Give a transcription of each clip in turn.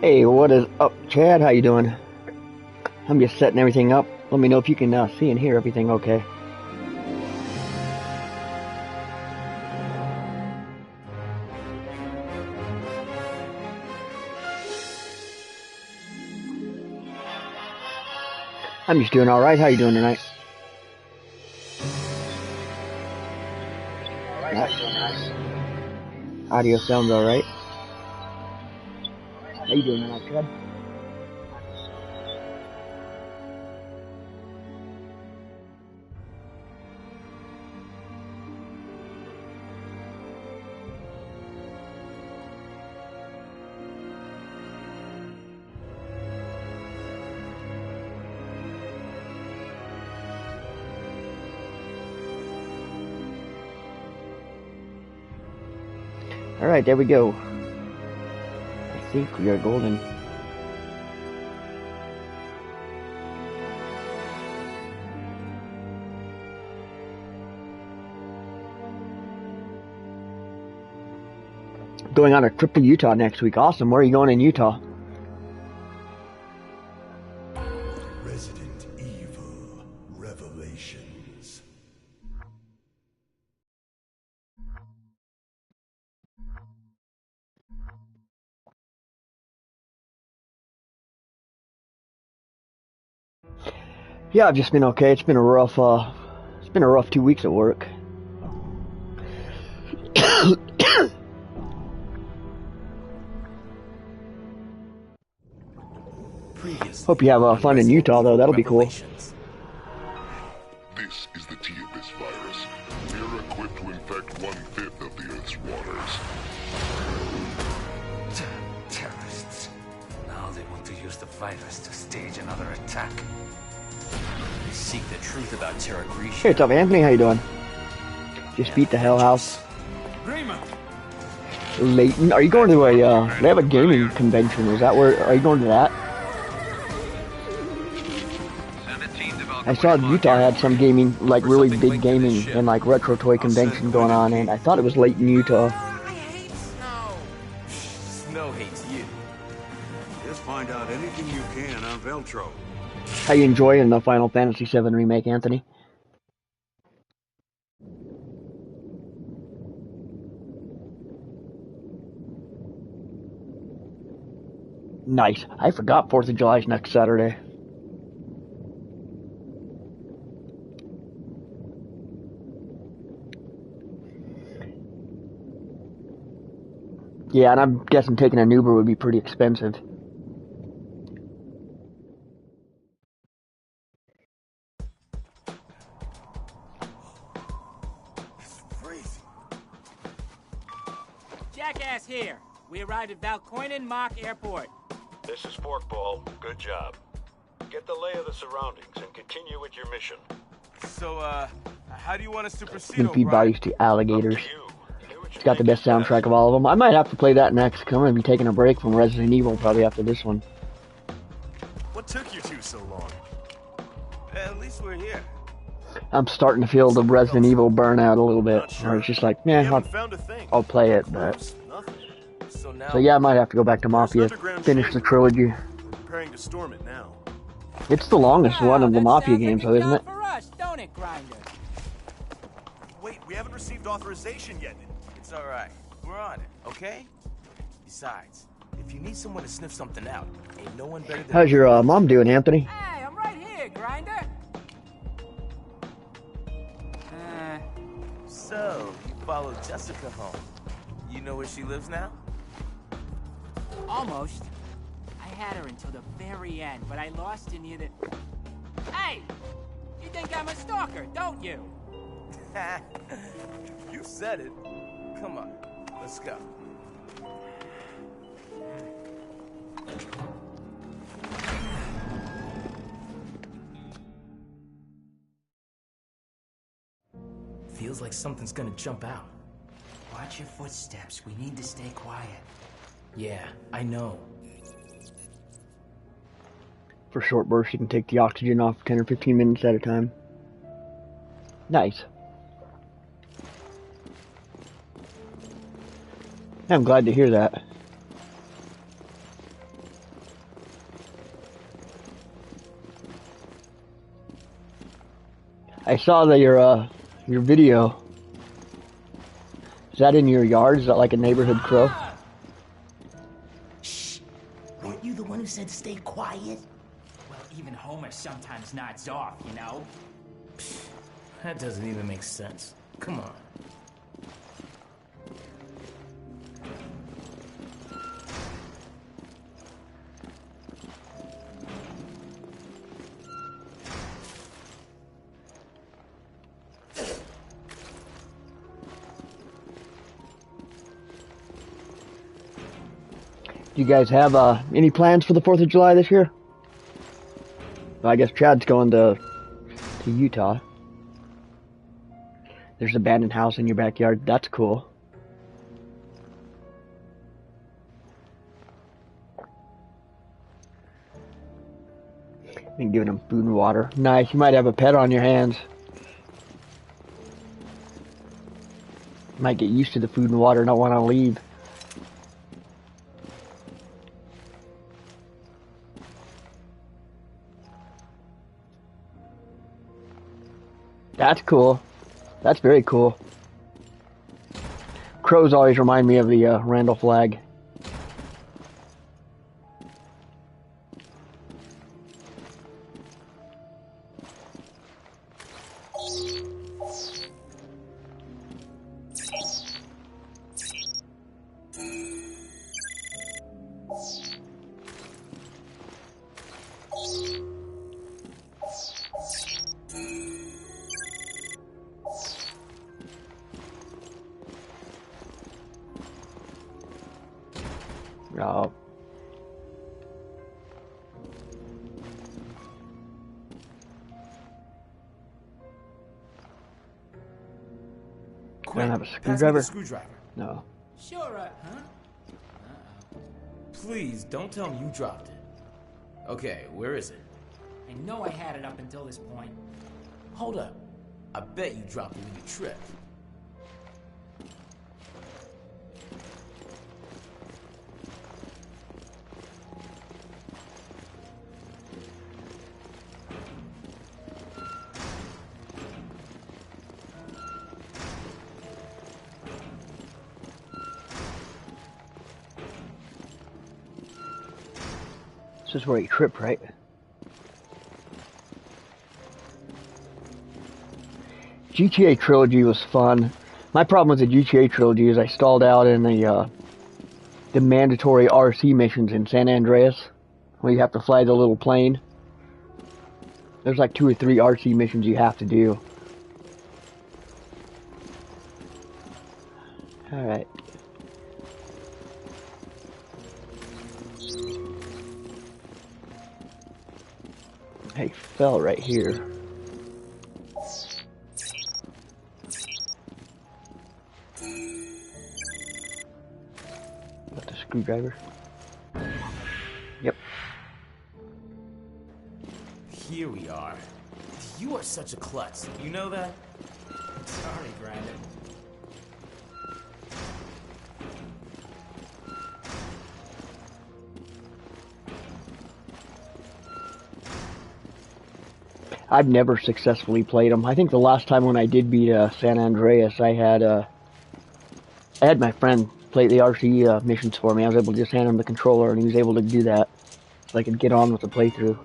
Hey, what is up, Chad? How you doing? I'm just setting everything up. Let me know if you can see and hear everything okay. I'm just doing alright. How you doing tonight? Audio sounds alright. How you doing tonight, Chad? Alright, there we go. I think we are golden. Going on a trip to Utah next week. Awesome. Where are you going in Utah? Resident Evil Revelations. Yeah, I've just been okay. It's been a rough 2 weeks at work. Hope you have fun in Utah, though. That'll be cool. This is the T-Abyss virus. We're equipped to infect 1/5 of the Earth's waters. Terrorists. Now they want to use the virus to stage another attack. They seek the truth about Terra Grisha. Hey, what's up, Anthony? How you doing? Just beat the Hell House. Layton, are you going to a? They have a gaming convention. Is that where? Are you going to that? I saw Utah had some gaming, like really big gaming and like retro toy convention going on, and I thought it was Layton, Utah. I hate snow. Snow hates you. Just find out anything you can on Veltro. How you enjoying the Final Fantasy VII Remake, Anthony? Nice. I forgot 4th of July is next Saturday. Yeah, and I'm guessing taking an Uber would be pretty expensive. It's freezing. Jackass here. We arrived at Valkoinen Mock Airport. This is Forkball. Good job. Get the lay of the surroundings and continue with your mission. So, how do you want us to proceed, Goofy O'Brien? bodies to alligators. It's got the best soundtrack of all of them. I might have to play that next, because I'm going to be taking a break from Resident Evil probably after this one. What took you two so long? At least we're here. I'm starting to feel the Resident Evil burnout a little bit. Or it's just like, We yeah, haven't found a thing. I'll play it, but... Nothing. So now So yeah, I might have to go back to Mafia, finish the trilogy. we're preparing to storm it now. It's the longest one of the That Mafia sounds games, like though, a isn't it? job for us, don't it, Grinder? Wait, we haven't received authorization yet. It's all right. We're on it, okay? Besides, if you need someone to sniff something out, ain't no one better than... How's your mom doing, Anthony? Hey, I'm right here, Grinder. So, you followed Jessica home. You know where she lives now? Almost. I had her until the very end, but I lost her near the... Hey! You think I'm a stalker, don't you? You said it. Come on, let's go. Feels like something's gonna jump out. Watch your footsteps. We need to stay quiet. Yeah, I know. For short bursts, you can take the oxygen off 10 or 15 minutes at a time. Nice. I'm glad to hear that. I saw your video. Is that in your yard? Is that like a neighborhood crow? Shh. Weren't you the one who said stay quiet? Well, even Homer sometimes nods off, you know? That doesn't even make sense. Come on. Do you guys have any plans for the 4th of July this year? Well, I guess Chad's going to Utah. There's an abandoned house in your backyard. That's cool. And giving him food and water. Nice. You might have a pet on your hands. Might get used to the food and water and not want to leave. That's cool. That's very cool. Crows always remind me of the Randall flag. Oh. Quick, Don't have a pass me screwdriver? the screwdriver. No. Sure, huh? Please, don't tell me you dropped it. Okay, where is it? I know I had it up until this point. Hold up. I bet you dropped it when you tripped. This is where you trip, right? GTA Trilogy was fun. My problem with the GTA Trilogy is I stalled out in the mandatory RC missions in San Andreas, where you have to fly the little plane. There's like 2 or 3 RC missions you have to do. Alright. I fell right here. Got the screwdriver. Yep. Here we are. You are such a klutz. You know that? Sorry, Brandon. I've never successfully played them. I think the last time when I did beat San Andreas, I had my friend play the RC missions for me. I was able to just hand him the controller, and he was able to do that, so I could get on with the playthrough.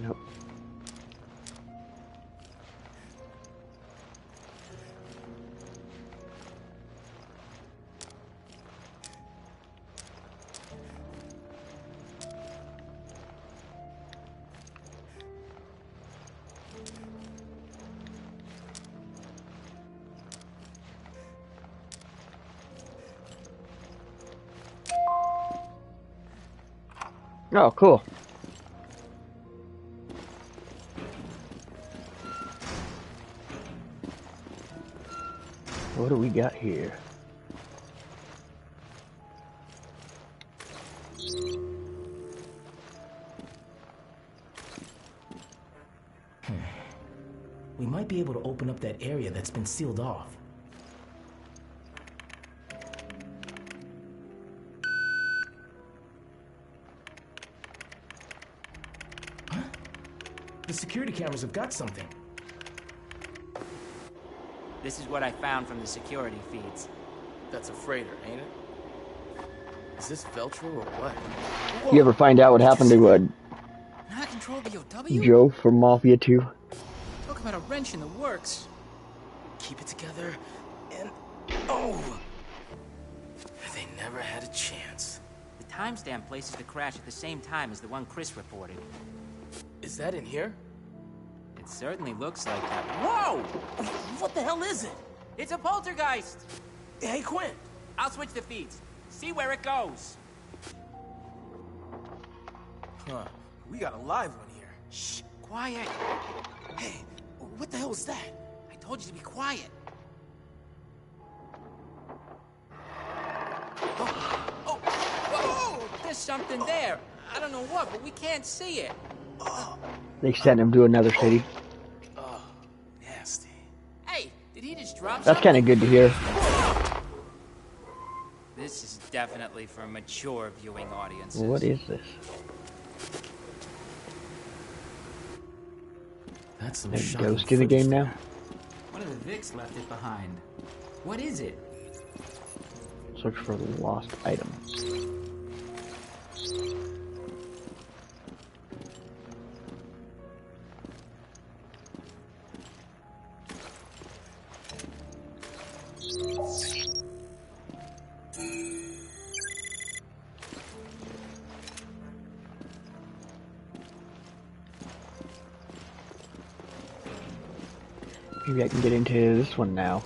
Nope. Oh, cool. What do we got here? we might be able to open up that area that's been sealed off. Huh? The security cameras have got something. This is what I found from the security feeds. That's a freighter, ain't it? Is this Veltro or what? You ever find out what happened to Not control BOW? Joe from Mafia 2? Talk about a wrench in the works. Keep it together, and... Oh! They never had a chance. The timestamp places the crash at the same time as the one Chris reported. Is that in here? It certainly looks like that. Whoa! What the hell is it? It's a poltergeist! Hey, Quinn! I'll switch the feeds. See where it goes. Huh. We got a live one here. Shh, quiet. Hey, what the hell is that? I told you to be quiet. Oh, whoa! There's something there. I don't know what, but we can't see it. They sent him to another city. Oh, nasty. Hey, did he just drop That's something? kind of good to hear. This is definitely for mature viewing audiences. What is this? That's some There's a shocking ghost in the footage game there. now? One of the Vicks left it behind. What is it? Search for lost items. Maybe I can get into this one now.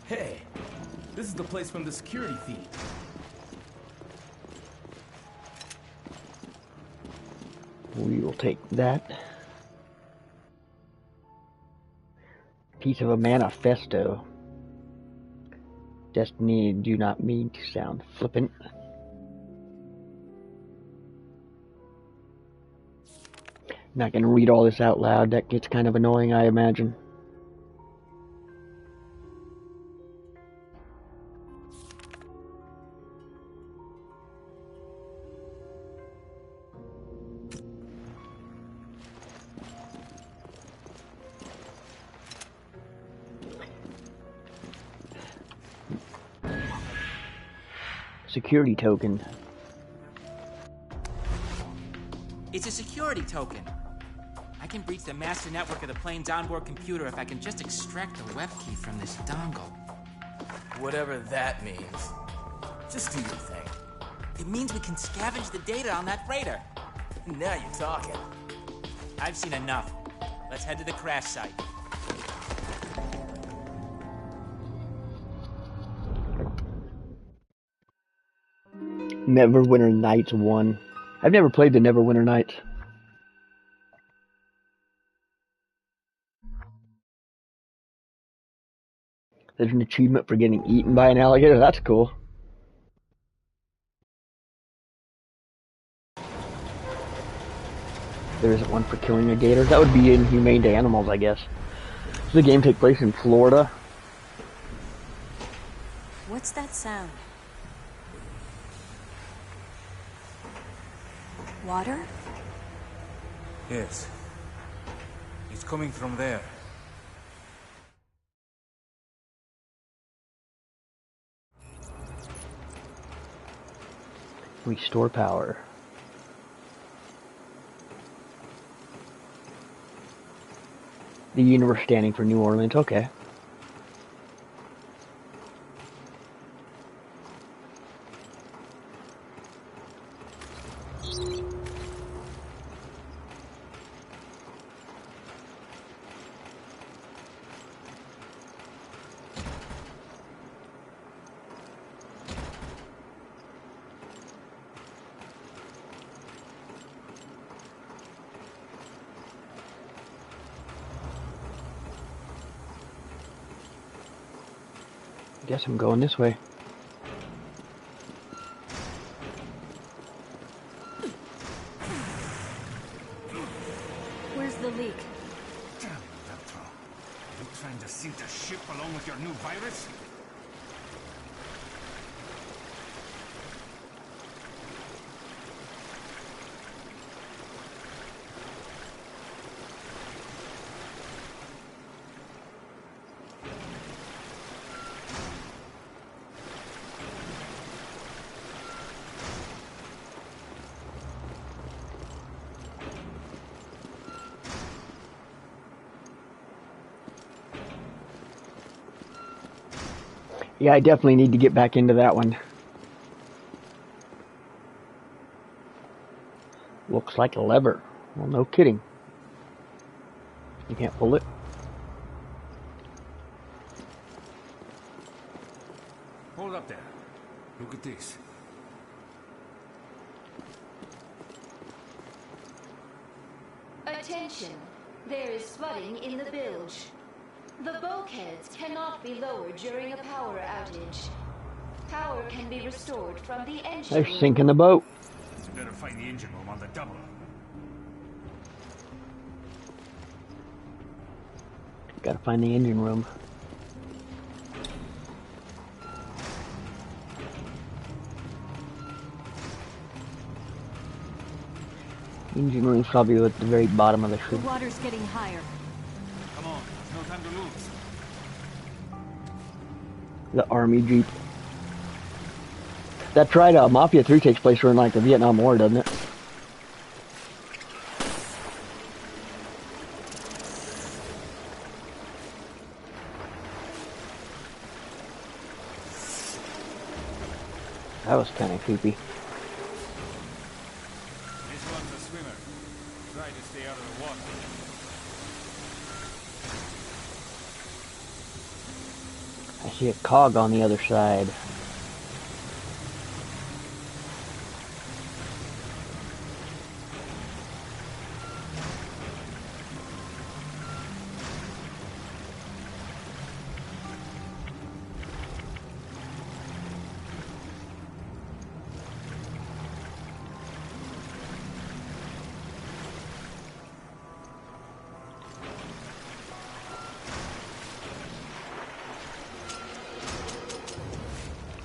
Hey, this is the place from the security feed. We will take that. Piece of a manifesto. Destiny, do not mean to sound flippant. I'm not going to read all this out loud. That gets kind of annoying, I imagine. Security token. It's a security token. I can breach the master network of the plane's onboard computer if I can just extract the web key from this dongle. Whatever that means. Just do your thing. It means we can scavenge the data on that freighter. Now you're talking. I've seen enough. Let's head to the crash site. Neverwinter Nights 1. I've never played the Neverwinter Nights. There's an achievement for getting eaten by an alligator. That's cool. There isn't one for killing a gator. That would be inhumane to animals, I guess. Does the game take place in Florida? What's that sound? Water? Yes. It's coming from there. Restore power. The universe standing for New Orleans. Okay. Guess I'm going this way. your new virus? Yeah, I definitely need to get back into that one. Looks like a lever. Well, no kidding. You can't pull it. Hold up there. Look at this. Attention. There is flooding in the bilge. The bulkheads cannot be lowered during a power outage. Power can be restored from the engine They're room. sinking the boat. You better find the engine room on the double. Gotta find the engine room. Engine room's probably at the very bottom of the The ship. water's getting higher. Come on, there's no time to lose. The army jeep. That's right, Mafia 3 takes place during like the Vietnam War, doesn't it? That was kind of creepy. This one's a swimmer. Try to stay out of the water. I see a cog on the other side.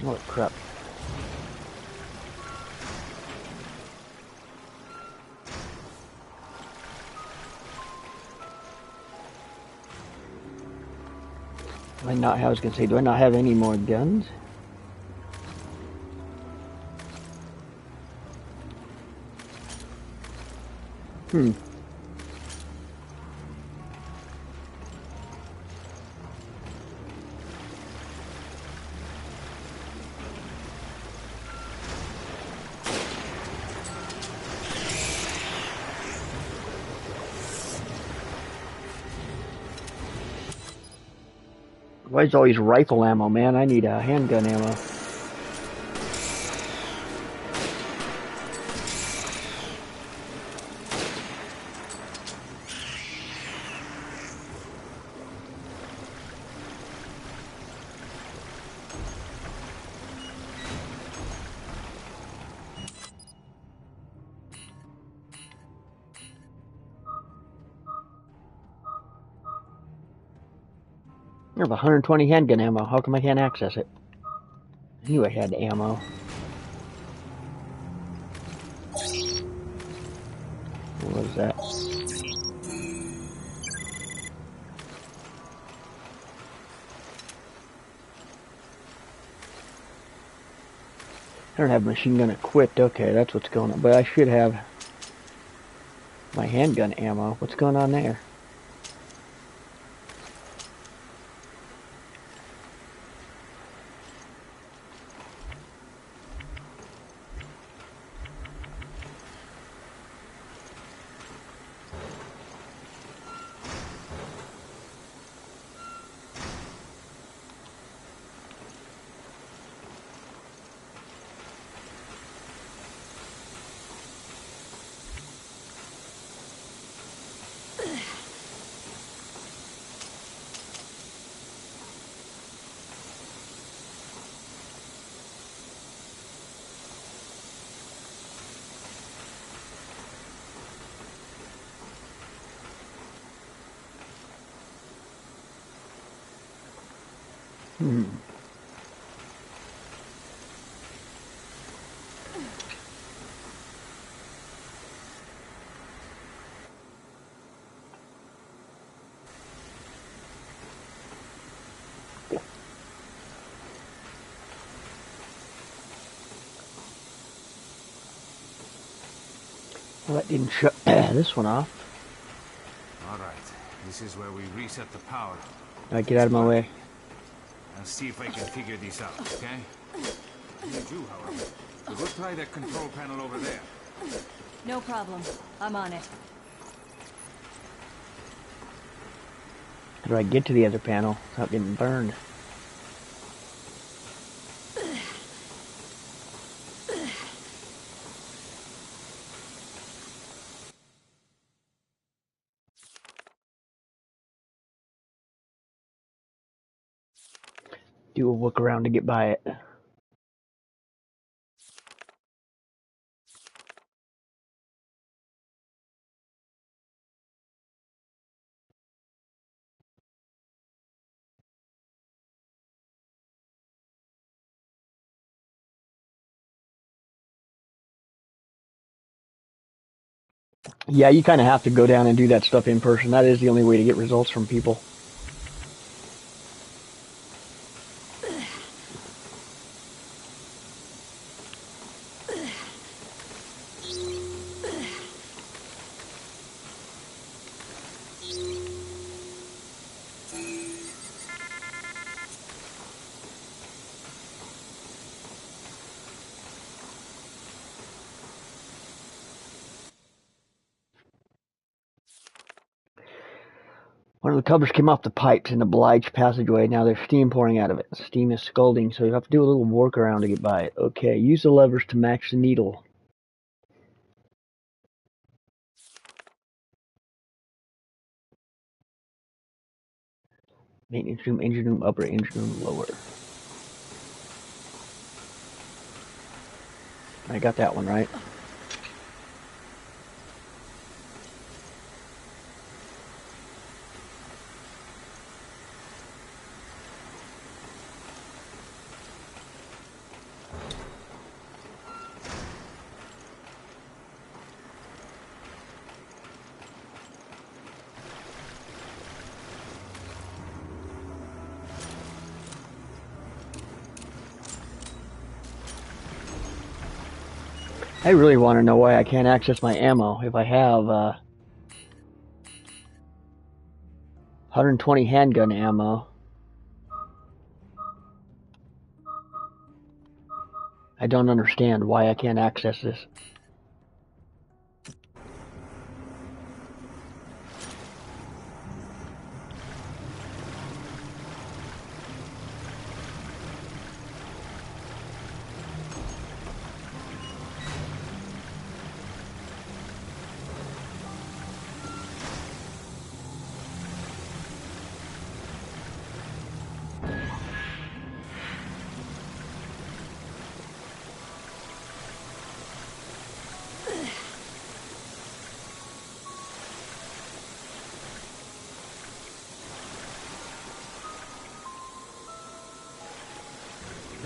Oh crap. Do I not have, I was gonna say, do I not have any more guns? Hmm. Why is always rifle ammo, man? I need a handgun ammo. I have 120 handgun ammo. How come I can't access it? I knew I had ammo. What was that? I don't have machine gun equipped. Okay, that's what's going on. But I should have my handgun ammo. What's going on there? Well, that didn't shut this one off. Alright, this is where we reset the power. Alright, get out of my way. I'll see if I can figure this out, okay? I need you, however. So go try that control panel over there. No problem. I'm on it. How do I get to the other panel without getting burned? Do a look around to get by it. Yeah, you kind of have to go down and do that stuff in person. That is the only way to get results from people. One of the covers came off the pipes in the obliged passageway. Now there's steam pouring out of it. Steam is scalding, so you have to do a little workaround to get by it. Okay, use the levers to match the needle. Maintenance room, engine room upper, engine room lower. I got that one right. I really want to know why I can't access my ammo if I have 120 handgun ammo. I don't understand why I can't access this.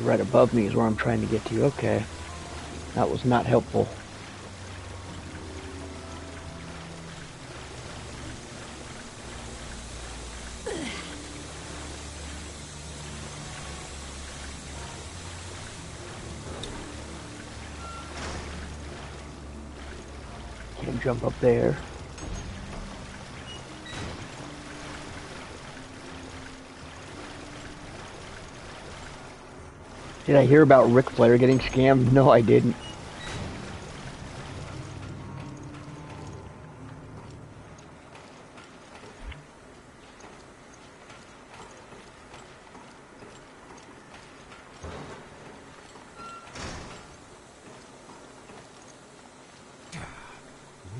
Right above me is where I'm trying to get to. Okay. That was not helpful. Can't jump up there. Did I hear about Ric Flair getting scammed? No, I didn't.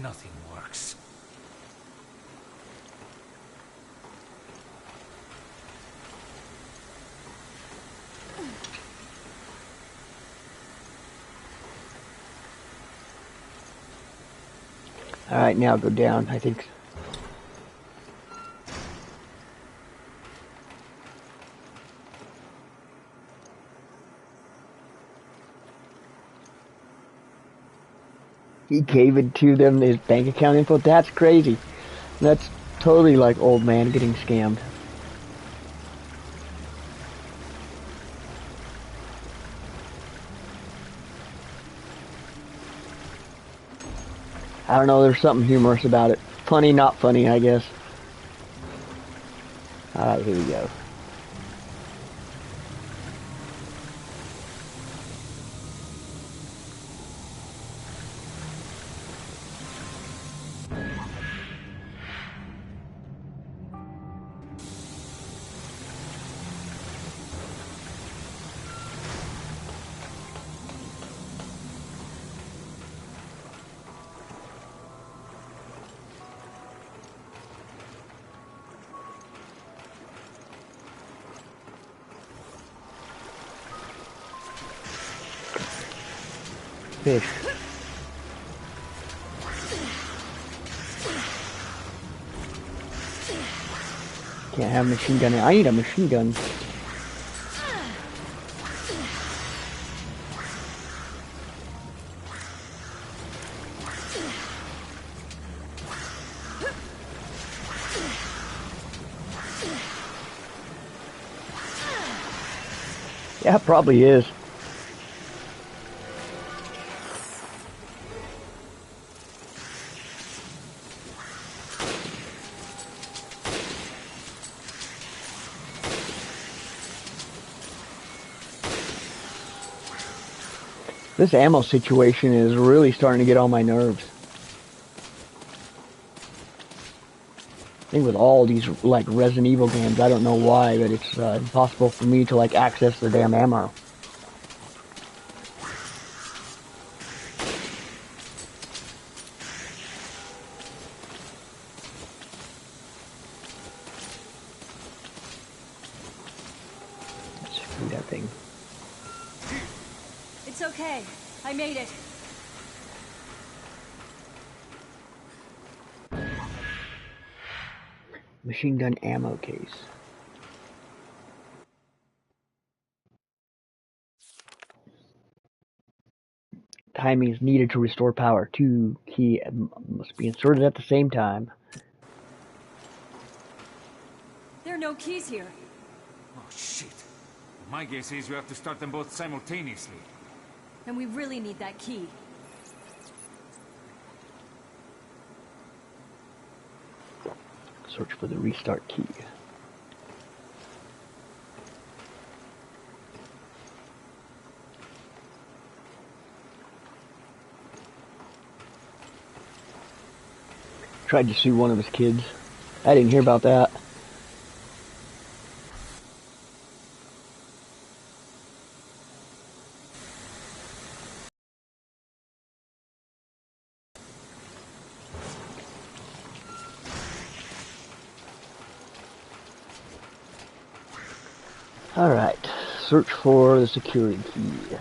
Nothing works. Alright, now go down, I think. He gave it to them, his bank account info. That's crazy. That's totally like old man getting scammed. I don't know, there's something humorous about it. Funny, not funny, I guess. Alright, here we go. Fish. Can't have a machine gun. I need a machine gun. Yeah, it probably is. This ammo situation is really starting to get on my nerves. I think with all these like Resident Evil games, I don't know why, but it's impossible for me to like access the damn ammo. Screw that thing. It's okay. I made it. Machine gun ammo case. Timing is needed to restore power. 2 key must be inserted at the same time. There are no keys here. Oh, shit. My guess is you have to start them both simultaneously. And we really need that key. Search for the restart key. Tried to sue one of his kids. I didn't hear about that. Alright, search for the security key.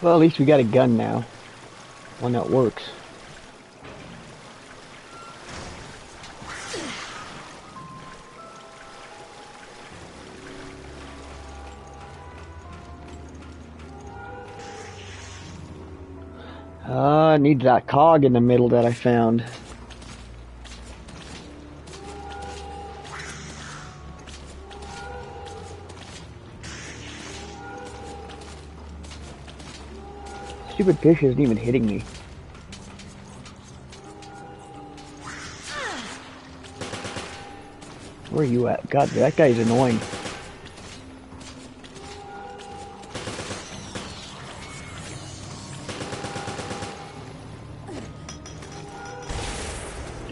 Well, at least we got a gun now. One that works. I need that cog in the middle that I found. stupid fish isn't even hitting me. Where are you at? God, that guy's annoying.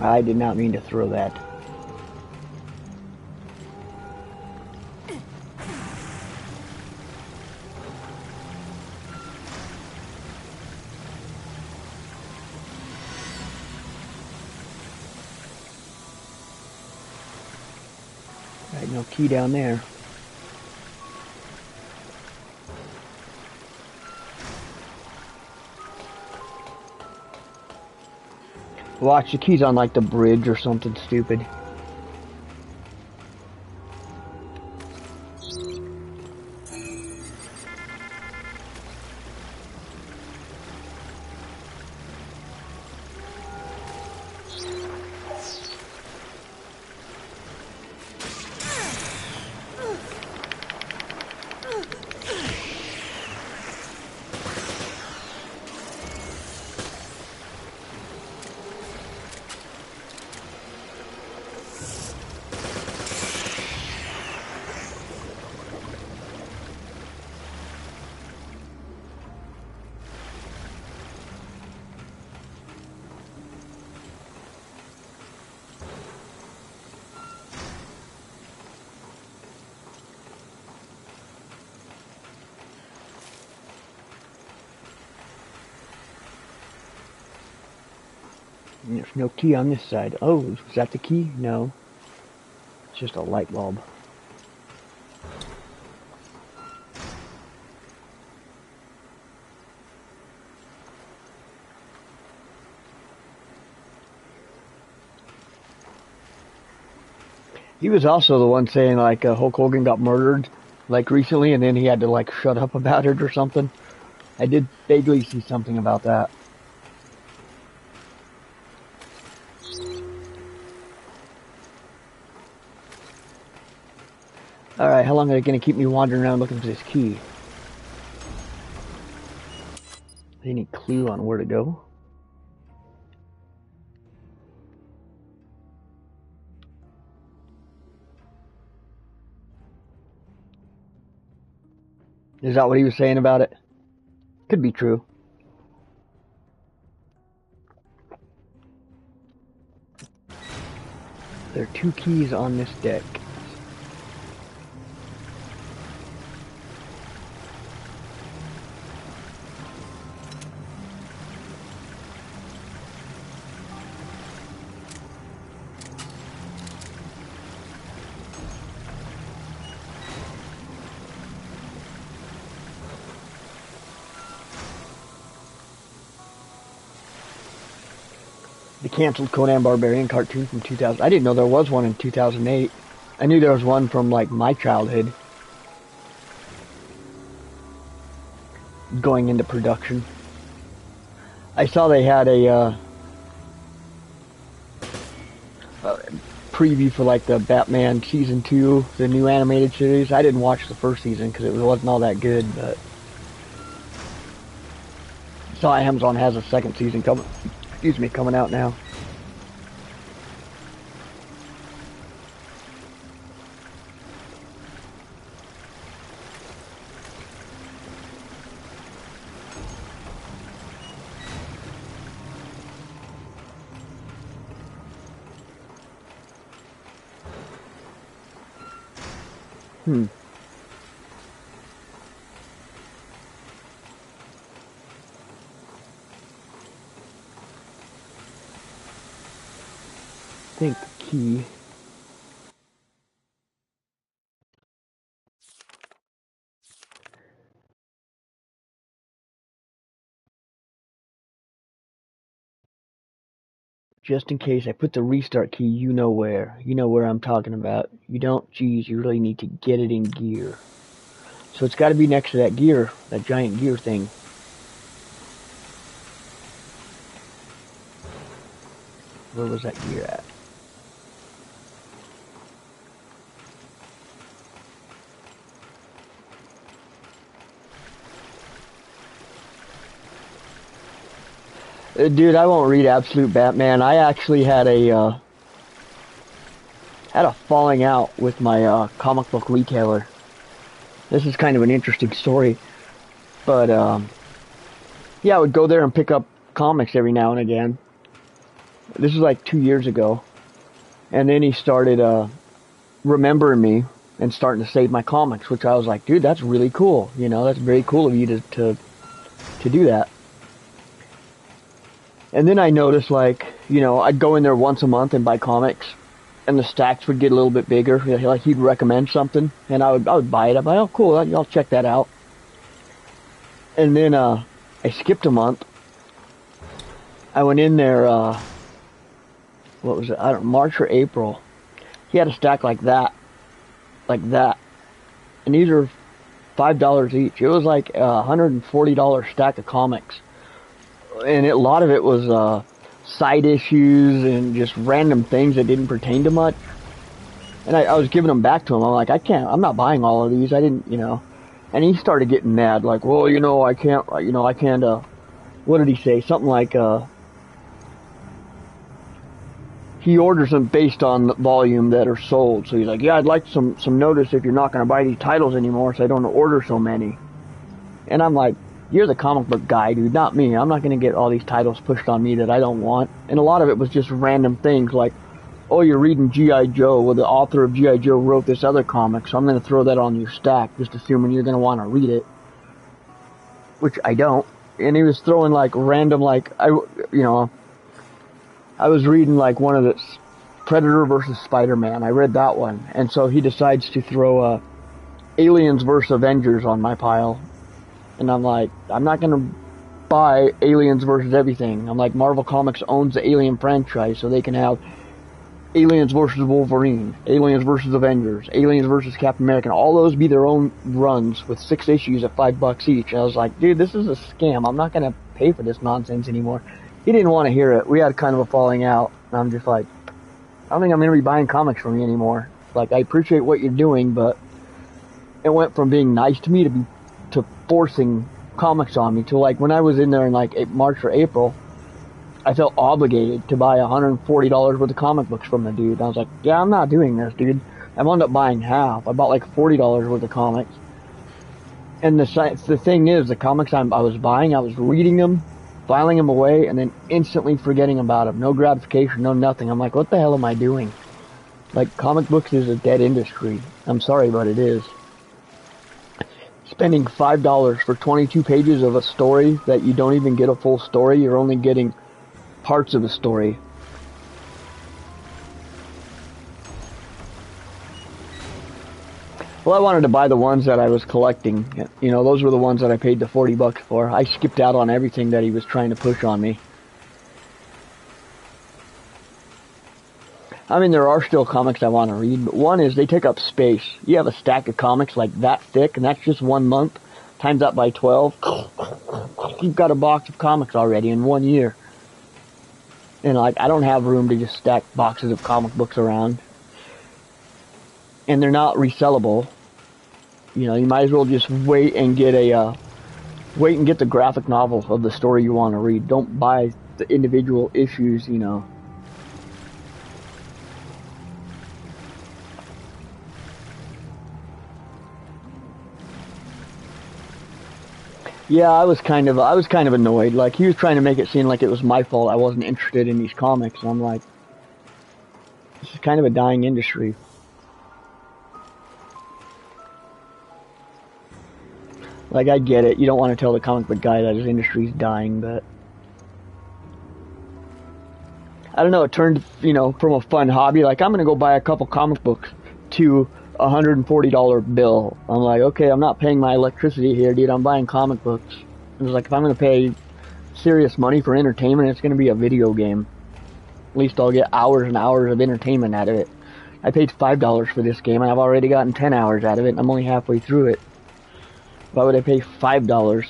I did not mean to throw that. Right, no key down there. Watch, the key's on like the bridge or something stupid. There's no key on this side. Oh, is that the key? No. It's just a light bulb. He was also the one saying like Hulk Hogan got murdered like recently and then he had to like shut up about it or something. I did vaguely see something about that. Alright, how long are they going to keep me wandering around looking for this key? Any clue on where to go? Is that what he was saying about it? Could be true. There are 2 keys on this deck. The canceled Conan Barbarian cartoon from 2000. I didn't know there was one in 2008. I knew there was one from like my childhood going into production. I saw they had a preview for like the Batman season 2, the new animated series. I didn't watch the first season because it wasn't all that good, but I saw Amazon has a second season coming. Excuse me, coming out now. I think the key. Just in case I put the restart key, you know where. You know where I'm talking about. You don't, geez, you really need to get it in gear. So it's got to be next to that gear, that giant gear thing. Where was that gear at? Dude, I won't read Absolute Batman. I actually had a falling out with my comic book retailer. This is kind of an interesting story, but yeah, I would go there and pick up comics every now and again. This was like 2 years ago, and then he started remembering me and starting to save my comics, which I was like, dude, that's really cool. You know, that's very cool of you to do that. And then I noticed, like, you know, I'd go in there once a month and buy comics, and the stacks would get a little bit bigger. Like, he'd recommend something, and I would buy it. I'd be like, oh, cool, I'll check that out. And then I skipped a month. I went in there, what was it? I don't know, March or April. He had a stack like that. And these are $5 each. It was like a $140 stack of comics. And a lot of it was side issues and just random things that didn't pertain to much. And I was giving them back to him. I'm like, I'm not buying all of these. I didn't, you know. And he started getting mad, like, well, you know, I can't, what did he say? Something like, he orders them based on the volume that are sold. So he's like, yeah, I'd like some notice if you're not going to buy these titles anymore, so I don't order so many. And I'm like, you're the comic book guy, dude, not me. I'm not going to get all these titles pushed on me that I don't want. And a lot of it was just random things like, oh, you're reading G.I. Joe. Well, the author of G.I. Joe wrote this other comic, so I'm going to throw that on your stack, just assuming you're going to want to read it. Which I don't. And he was throwing, like, random, like, I was reading, like, one of the Predator versus Spider-Man. I read that one. And so he decides to throw Aliens versus Avengers on my pile. And I'm like, I'm not going to buy Aliens versus everything. I'm like, Marvel Comics owns the Alien franchise, so they can have Aliens versus Wolverine, Aliens versus Avengers, Aliens versus Captain America. All those be their own runs with 6 issues at $5 each. And I was like, dude, this is a scam. I'm not going to pay for this nonsense anymore. He didn't want to hear it. We had kind of a falling out. And I'm just like, I don't think I'm going to be buying comics from you anymore. Like, I appreciate what you're doing, but it went from being nice to me to forcing comics on me to, like, when I was in there in like March or April, I felt obligated to buy $140 worth of comic books from the dude. I was like, yeah, I'm not doing this, dude. I wound up buying half. I bought like $40 worth of comics. And the thing is, the comics I was buying, I was reading them, filing them away, and then instantly forgetting about them. No gratification, no nothing. I'm like, what the hell am I doing? Like, comic books is a dead industry. I'm sorry, but it is. Spending $5 for 22 pages of a story that you don't even get a full story, you're only getting parts of the story. Well, I wanted to buy the ones that I was collecting. You know, those were the ones that I paid the $40 for. I skipped out on everything that he was trying to push on me. I mean, there are still comics I want to read, but one is they take up space. You have a stack of comics like that thick, and that's just 1 month. Times that by 12. You've got a box of comics already in 1 year. And, like, I don't have room to just stack boxes of comic books around. And they're not resellable. You know, you might as well just wait and get the graphic novel of the story you want to read. Don't buy the individual issues, you know. Yeah, I was kind of annoyed. Like, he was trying to make it seem like it was my fault I wasn't interested in these comics. And I'm like, this is kind of a dying industry. Like, I get it. You don't want to tell the comic book guy that his industry's dying, but I don't know. It turned, you know, from a fun hobby, like, I'm going to go buy a couple comic books, to a $140 bill. I'm like, okay, I'm not paying my electricity here, dude. I'm buying comic books. It was like, if I'm going to pay serious money for entertainment, it's going to be a video game. At least I'll get hours and hours of entertainment out of it. I paid $5 for this game, and I've already gotten 10 hours out of it, and I'm only halfway through it. Why would I pay $5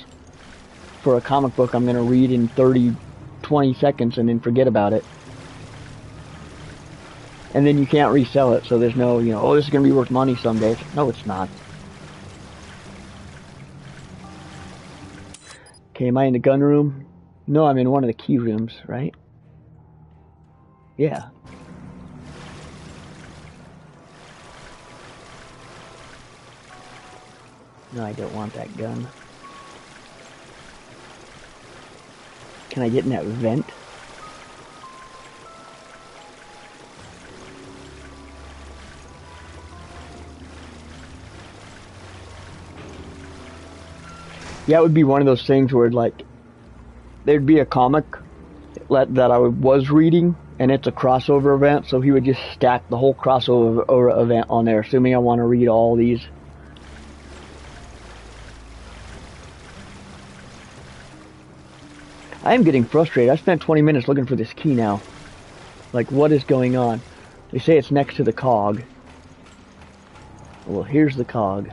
for a comic book I'm going to read in 20 seconds and then forget about it? And then you can't resell it, so there's no, you know, oh, this is going to be worth money someday. No, it's not. Okay, am I in the gun room? No, I'm in one of the key rooms, right? Yeah. No, I don't want that gun. Can I get in that vent? Yeah, it would be one of those things where, like, there'd be a comic that I was reading, and it's a crossover event, so he would just stack the whole crossover event on there, assuming I want to read all these. I am getting frustrated. I spent 20 minutes looking for this key now. Like, what is going on? They say it's next to the cog. Well, here's the cog.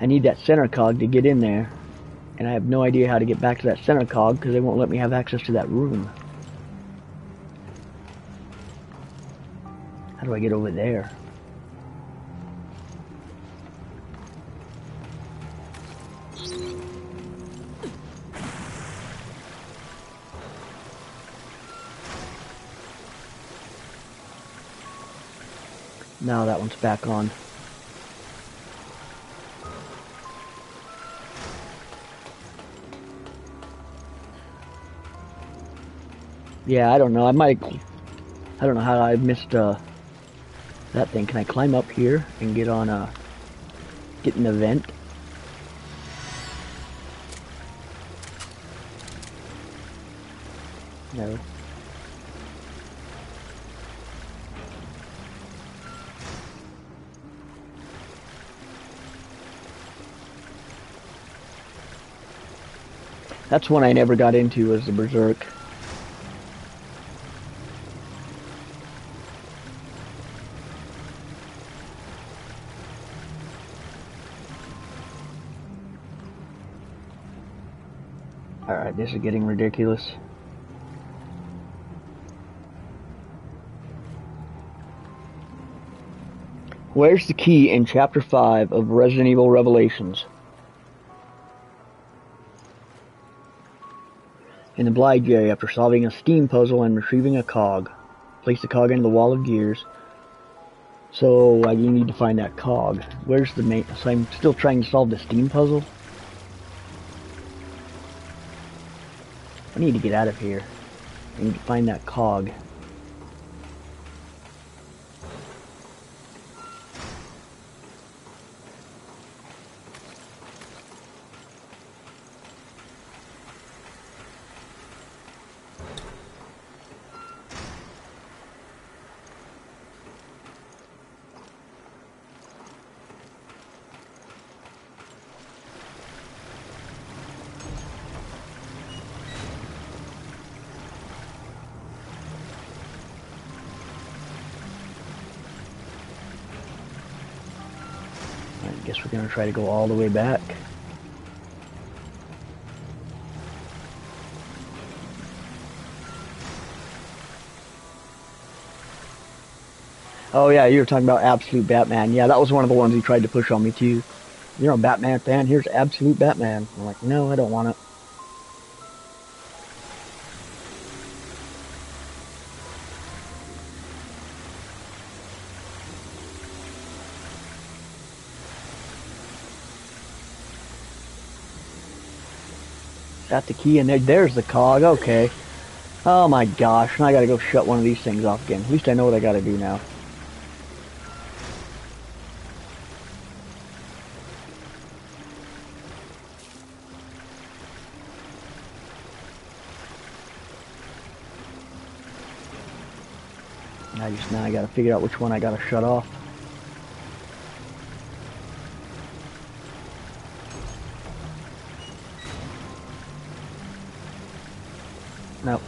I need that center cog to get in there. And I have no idea how to get back to that center cog because they won't let me have access to that room. How do I get over there? Now that one's back on. Yeah, I don't know. I don't know how I missed that thing. Can I climb up here and get on get an event? No. That's one I never got into, was the Berserk. Alright, this is getting ridiculous. Where's the key in Chapter 5 of Resident Evil Revelations? In the Blige area, after solving a steam puzzle and retrieving a cog. Place the cog into the wall of gears. So, you need to find that cog. Where's the main... So I'm still trying to solve the steam puzzle? I need to get out of here. I need to find that cog. I guess we're going to try to go all the way back. Oh yeah, you were talking about Absolute Batman. Yeah, that was one of the ones he tried to push on me too. You're a Batman fan, here's Absolute Batman. I'm like, no, I don't want it. Got the key in there. There's the cog. Okay. Oh my gosh. Now I gotta go shut one of these things off again. At least I know what I gotta do now. Now I gotta figure out which one I gotta shut off. Nope.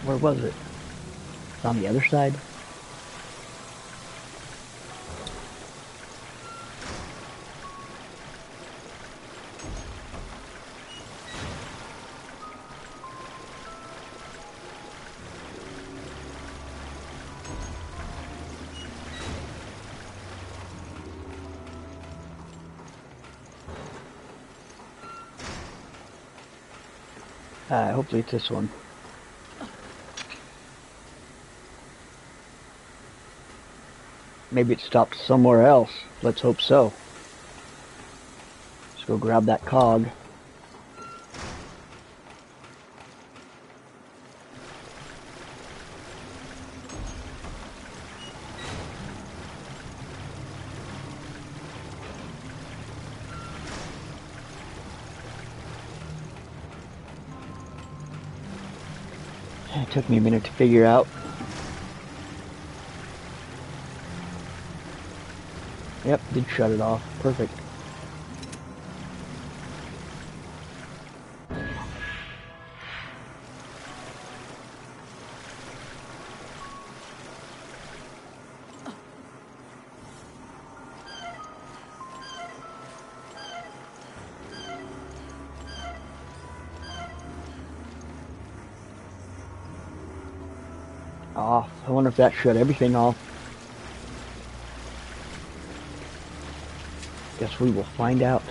Where was it? It's on the other side? Hopefully it's this one. Maybe it stopped somewhere else. Let's hope so. Let's go grab that cog. It took me a minute to figure out. Yep, did shut it off. Perfect. Off. I wonder if that shut everything off. Guess we will find out.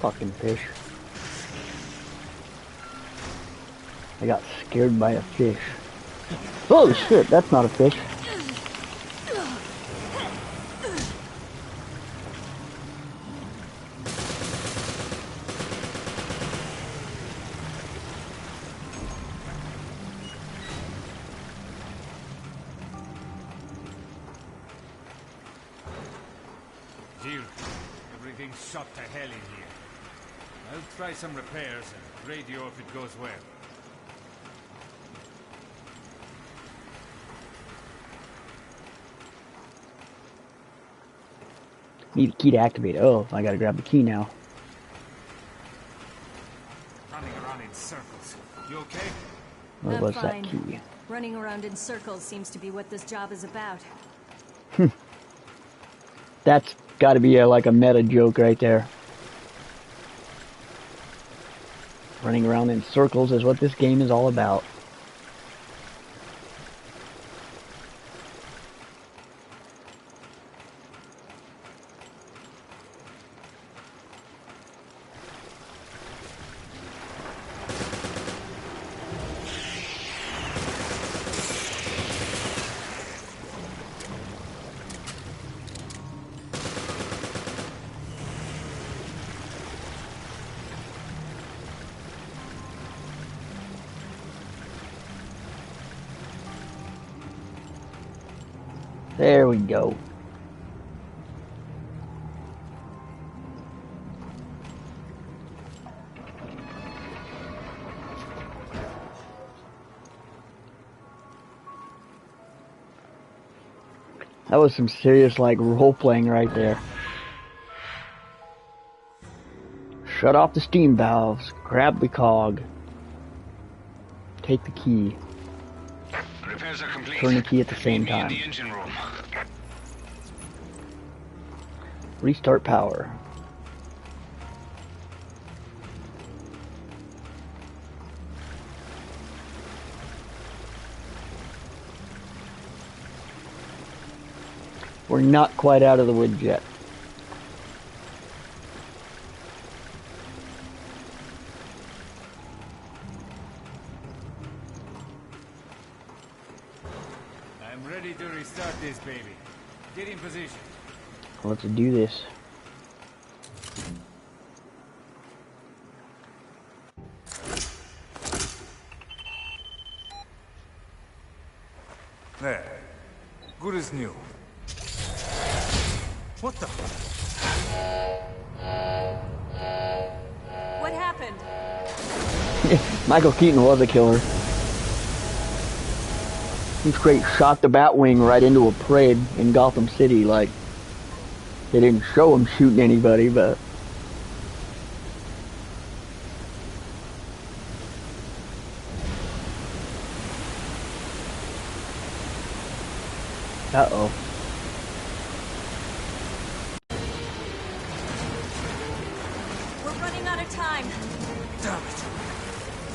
Fucking fish. I got scared by a fish. Holy shit, that's not a fish. Jill, everything's shot to hell in here. I'll try some repairs and radio if it goes well. Need a key to activate it. Oh, I gotta grab the key now. Running around in circles. You okay? Where was that key? Running around in circles seems to be what this job is about. That's gotta be like a meta joke right there. Running around in circles is what this game is all about. There we go. That was some serious, like, role-playing right there. Shut off the steam valves. Grab the cog. Take the key. Repairs are complete. Turn the key at the same time. The engine room. Restart power. We're not quite out of the woods yet. I'm ready to restart this baby. Get in position. Let's do this. There. Good as new. What the? What happened? Michael Keaton was a killer. He straight shot the Batwing right into a parade in Gotham City. Like, they didn't show him shooting anybody, but... Uh-oh. We're running out of time. Damn it.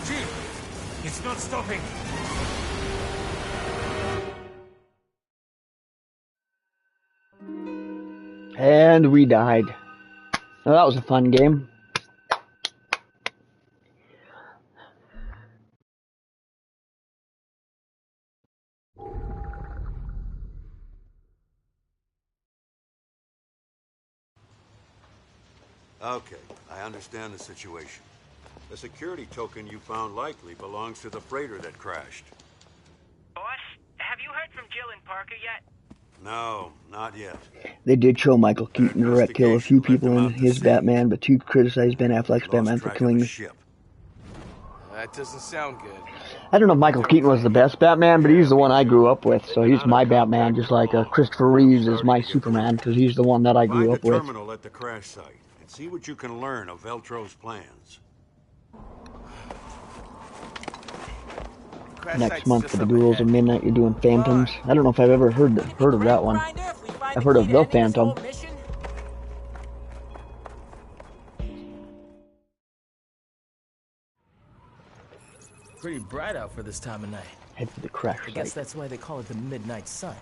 Jill, it's not stopping. And we died. Well, that was a fun game. Okay, I understand the situation. The security token you found likely belongs to the freighter that crashed. Boss, have you heard from Jill and Parker yet? No, not yet. They did show Michael Keaton direct kill a few people in his Batman, but two criticized Ben Affleck's Batman for killing me. That doesn't sound good. I don't know if Michael Keaton was the best Batman, but he's the one I grew up with, so he's my Batman, just like Christopher Reeves is my Superman, because he's the one that I grew up with. Find a terminal at the crash site and see what you can learn of Veltro's plans. Next month for the Duels of Midnight, you're doing Phantoms. I don't know if I've ever heard of that one. I've heard of The Phantom. Pretty bright out for this time of night. Head for the crash I site. guess that's why they call it the Midnight Sun.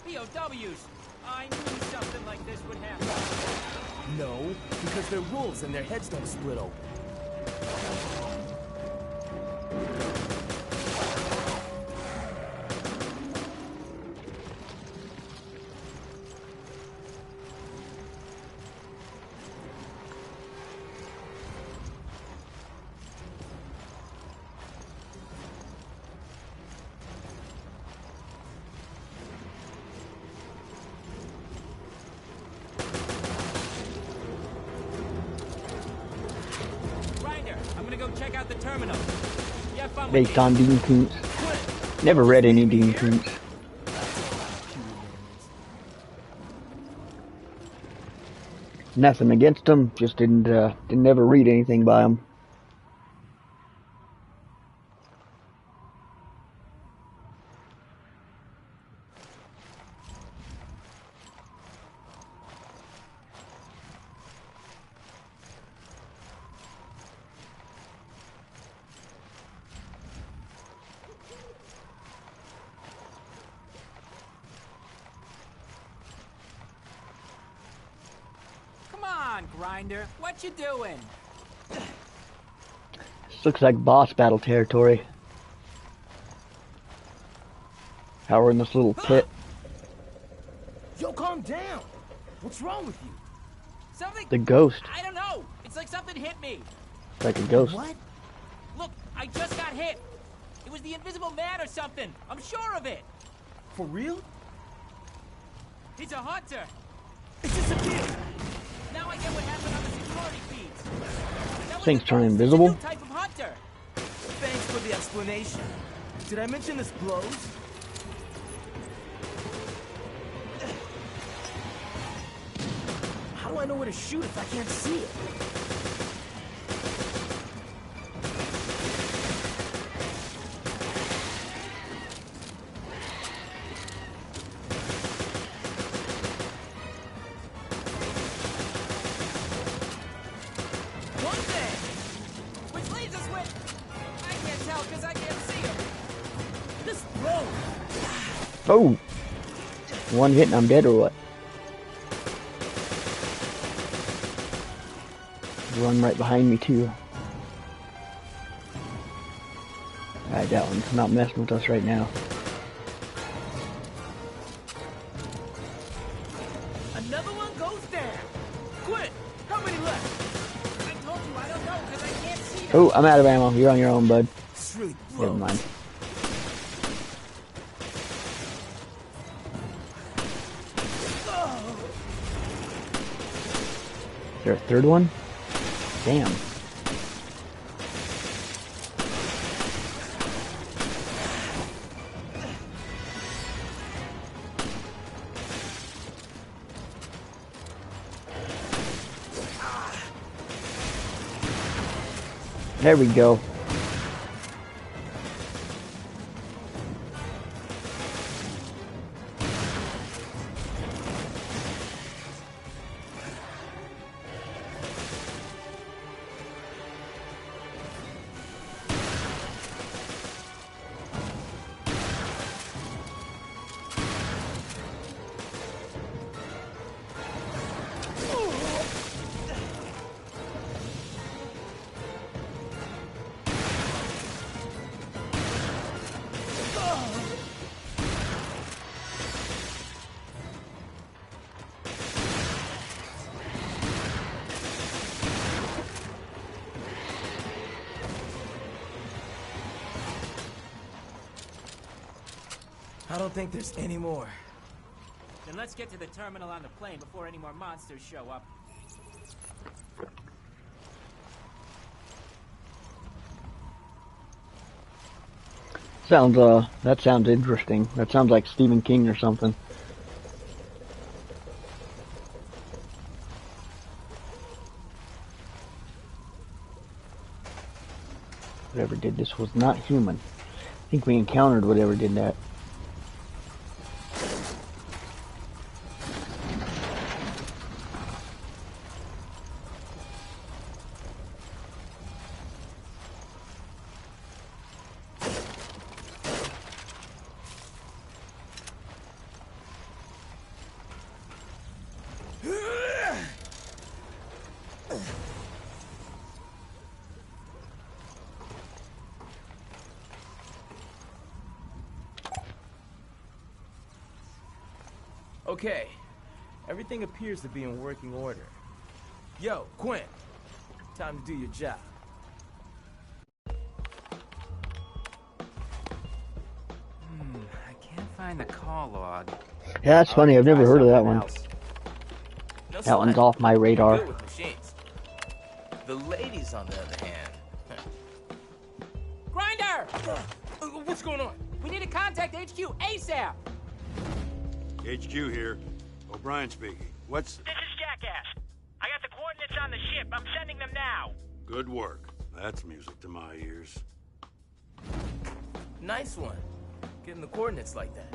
POWs! I knew something like this would happen. No, because they're wolves and their heads don't split open. Check out the terminal. Based on Dean Koontz. Never read any Dean Koontz. Nothing against him, just didn't ever read anything by him. Grinder, what you doing? This looks like boss battle territory. How we're in this little pit. Yo, calm down. What's wrong with you? Something. The ghost. I don't know. It's like something hit me. It's like a ghost. What? Look, I just got hit. It was the Invisible Man or something. I'm sure of it. For real? He's a hunter. It disappeared. Now I get what happened on the security feeds. Things turn invisible. New type of hunter. Thanks for the explanation. Did I mention this blows? How do I know where to shoot if I can't see it? Oh! One hit and I'm dead or what? Run right behind me too. Alright, that one's not messing with us right now. Another one goes down. Quit! How many left? I told you I don't know because I can't see them. Oh, I'm out of ammo. You're on your own, bud. Really never mind. Is there a third one? Damn. There we go. I don't think there's any more. Then let's get to the terminal on the plane before any more monsters show up. That sounds interesting. That sounds like Stephen King or something. Whatever did this was not human. I think we encountered whatever did that. Okay, everything appears to be in working order. Yo, Quinn, time to do your job. I can't find the call log. Yeah, that's funny. I've never heard of that one. That one's off my radar. The ladies, on the other hand. Grinder! What's going on? We need to contact HQ ASAP! HQ here. O'Brien speaking. What's... This is Jackass. I got the coordinates on the ship. I'm sending them now. Good work. That's music to my ears. Nice one. Getting the coordinates like that.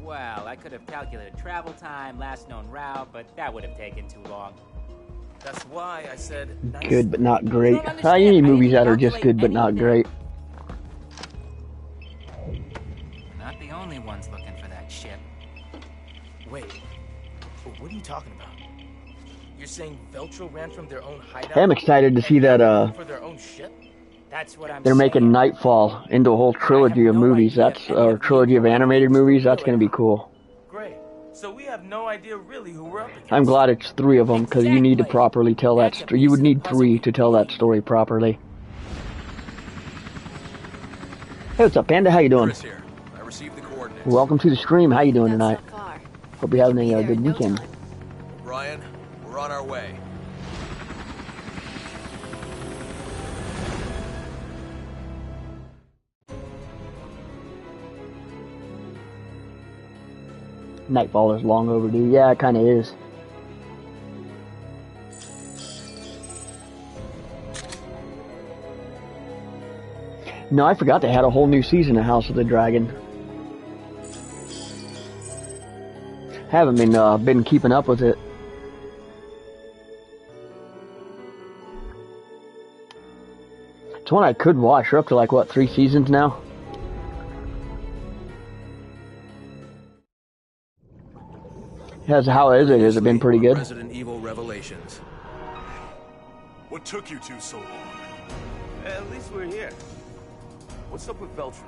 Well, I could have calculated travel time, last known route, but that would have taken too long. That's why I said nice. Good but not great. I need movies that are just good but not great. Not the only ones looking for that ship. Wait, what are you talking about? You're saying Veltro ran from their own hideout? I'm excited to see that for their own ship? That's what I'm they're saying. making Nightfall into a whole trilogy of movies. That's a trilogy of animated movies. That's going to be cool. Great. So we have no idea really who we're up against. I'm glad it's 3 of them because you need to properly tell that story. You would need 3 to tell that story properly. Hey, what's up, Panda? How you doing? Chris here. I received the coordinates. Welcome to the stream. How you doing tonight? Hope you're having a good weekend. Brian, we're on our way. Nightfall is long overdue. Yeah, it kind of is. No, I forgot they had a whole new season of House of the Dragon. Haven't been keeping up with it. It's one I could watch. We're up to like, what, 3 seasons now? How is it? Has it been pretty good? Resident Evil Revelations. What took you two so long? At least we're here. What's up with Veltro?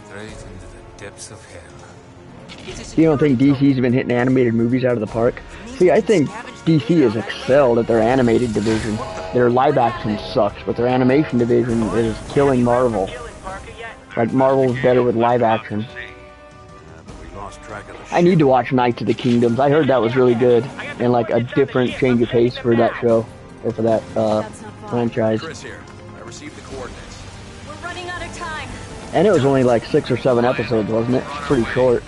Straight into the depths of hell. You don't think DC's been hitting animated movies out of the park? See, I think DC has excelled at their animated division. Their live action sucks, but their animation division is killing Marvel. Like, Marvel's better with live action. I need to watch Knights of the Kingdoms. I heard that was really good, and like a different change of pace for that show, or for that franchise. Chris here. I received the coordinates. We're running out of time. And it was only like 6 or 7 episodes, wasn't it? It's pretty short.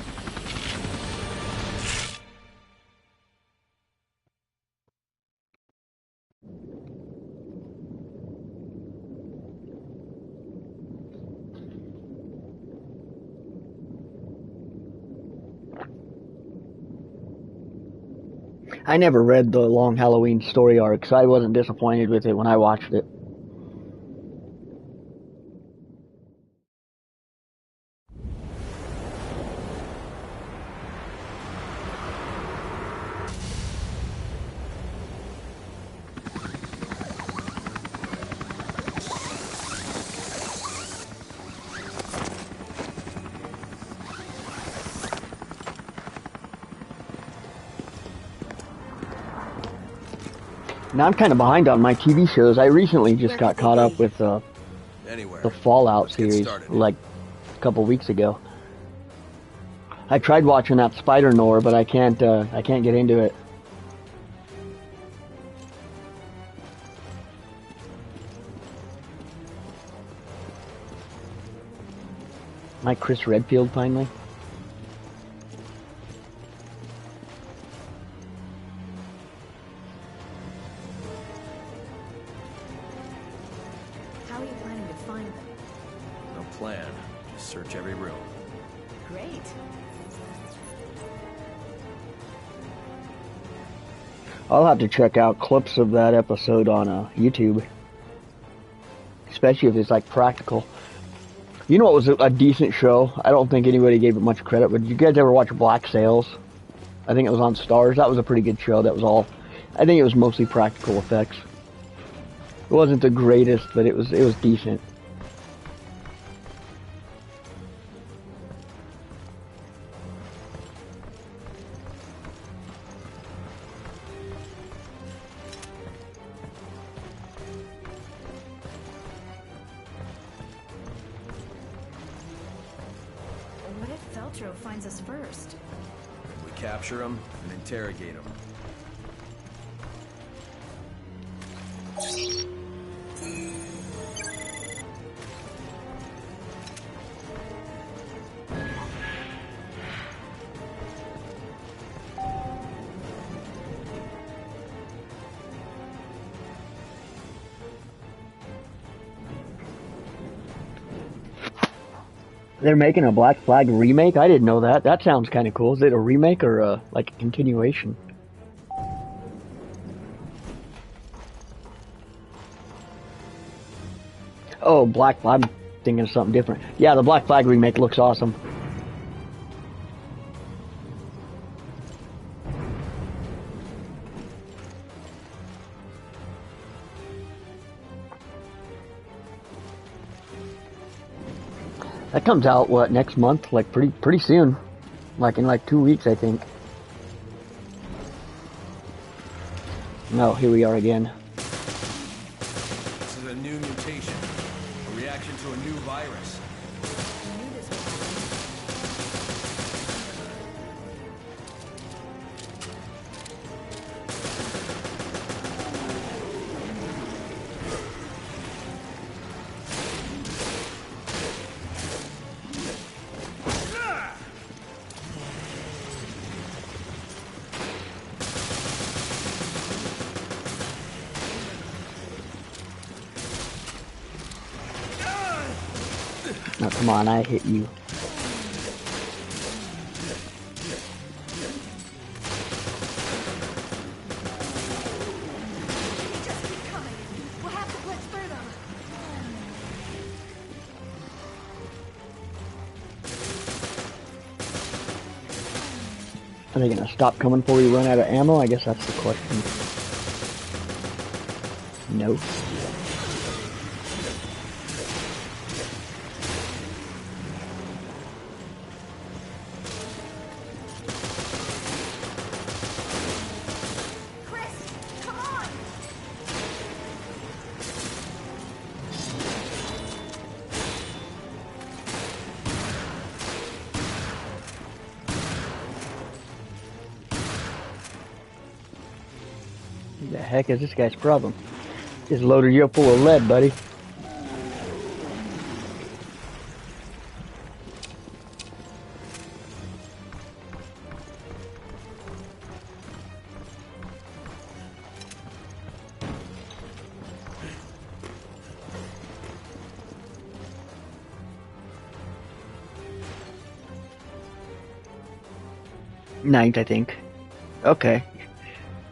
I never read the Long Halloween story arc, so I wasn't disappointed with it when I watched it. Now I'm kind of behind on my TV shows. I recently just got caught up with Anywhere. the Fallout Let's get series started. like a couple weeks ago. I tried watching that Spider-Noir, but I can't get into it. My Chris Redfield finally. How are you planning to find them? No plan. Just search every room. Great. I'll have to check out clips of that episode on YouTube. Especially if it's like practical. You know what was a decent show? I don't think anybody gave it much credit, but did you guys ever watch Black Sails? I think it was on Stars. That was a pretty good show. That was all. I think it was mostly practical effects. It wasn't the greatest, but it was decent. What if Feltro finds us first? We capture him and interrogate him. They're making a Black Flag remake? I didn't know that. That sounds kind of cool. Is it a remake or like a continuation? Oh, Black Flag. I'm thinking of something different. Yeah, the Black Flag remake looks awesome. That comes out, what, next month? Like pretty soon. Like in like 2 weeks, I think. No, here we are again. This is a new mutation. A reaction to a new virus. Now, come on, I hit you. We'll have to blitz through them. Are they gonna stop coming before we run out of ammo? I guess that's the question. No. What the heck is this guy's problem? Just loaded you up full of lead, buddy. Ninth, I think. Okay.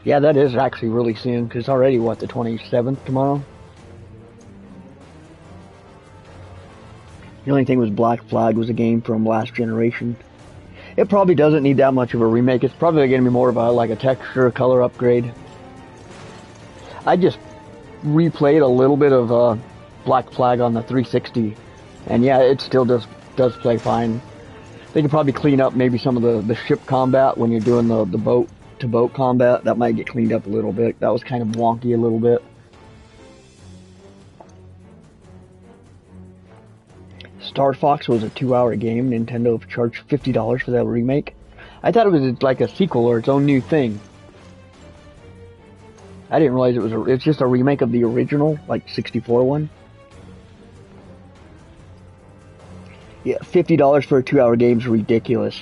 Yeah, that is actually really soon, because it's already, what, the 27th tomorrow? The only thing was Black Flag was a game from last generation. It probably doesn't need that much of a remake. It's probably going to be more of a, like a texture, color upgrade. I just replayed a little bit of Black Flag on the 360, and yeah, it still does play fine. They could probably clean up maybe some of the ship combat when you're doing the boat-to-boat combat. That might get cleaned up a little bit. That was kind of wonky a little bit. Star Fox was a 2-hour game. Nintendo charged $50 for that remake. I thought it was like a sequel or its own new thing. I didn't realize it's just a remake of the original, like 64 one. Yeah, $50 for a 2-hour game is ridiculous.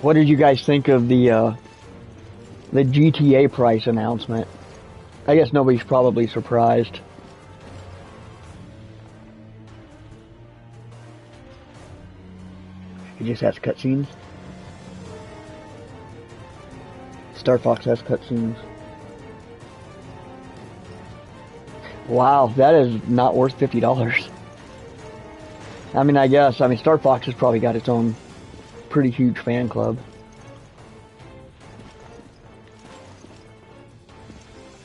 What did you guys think of the GTA price announcement? I guess nobody's probably surprised. It just has cutscenes. Star Fox has cutscenes. Wow, that is not worth $50. I mean, I guess. I mean, Star Fox has probably got its own pretty huge fan club.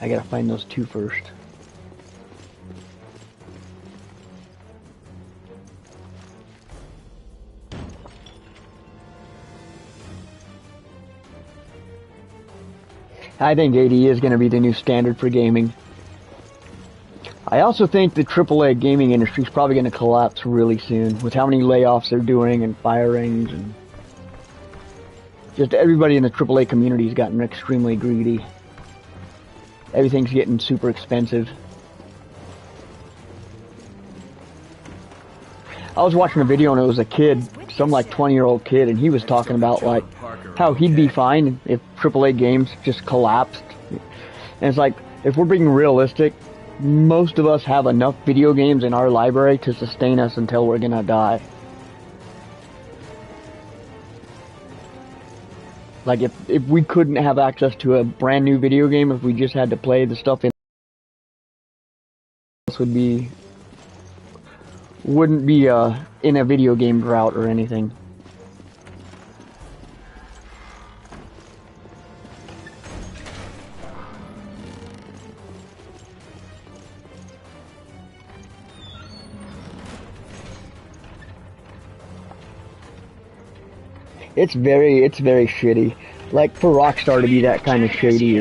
I gotta find those two first. I think 80 is going to be the new standard for gaming. I also think the AAA gaming industry is probably going to collapse really soon with how many layoffs they're doing and firings, and just everybody in the AAA community has gotten extremely greedy. Everything's getting super expensive. I was watching a video and it was a kid, some like 20-year-old kid, and he was talking about like how he'd be fine if AAA games just collapsed. And it's like, if we're being realistic, most of us have enough video games in our library to sustain us until we're gonna die. Like if we couldn't have access to a brand new video game, if we just had to play the stuff in, this wouldn't be in a video game drought or anything. It's very shitty. Like, for Rockstar to be that kind of shady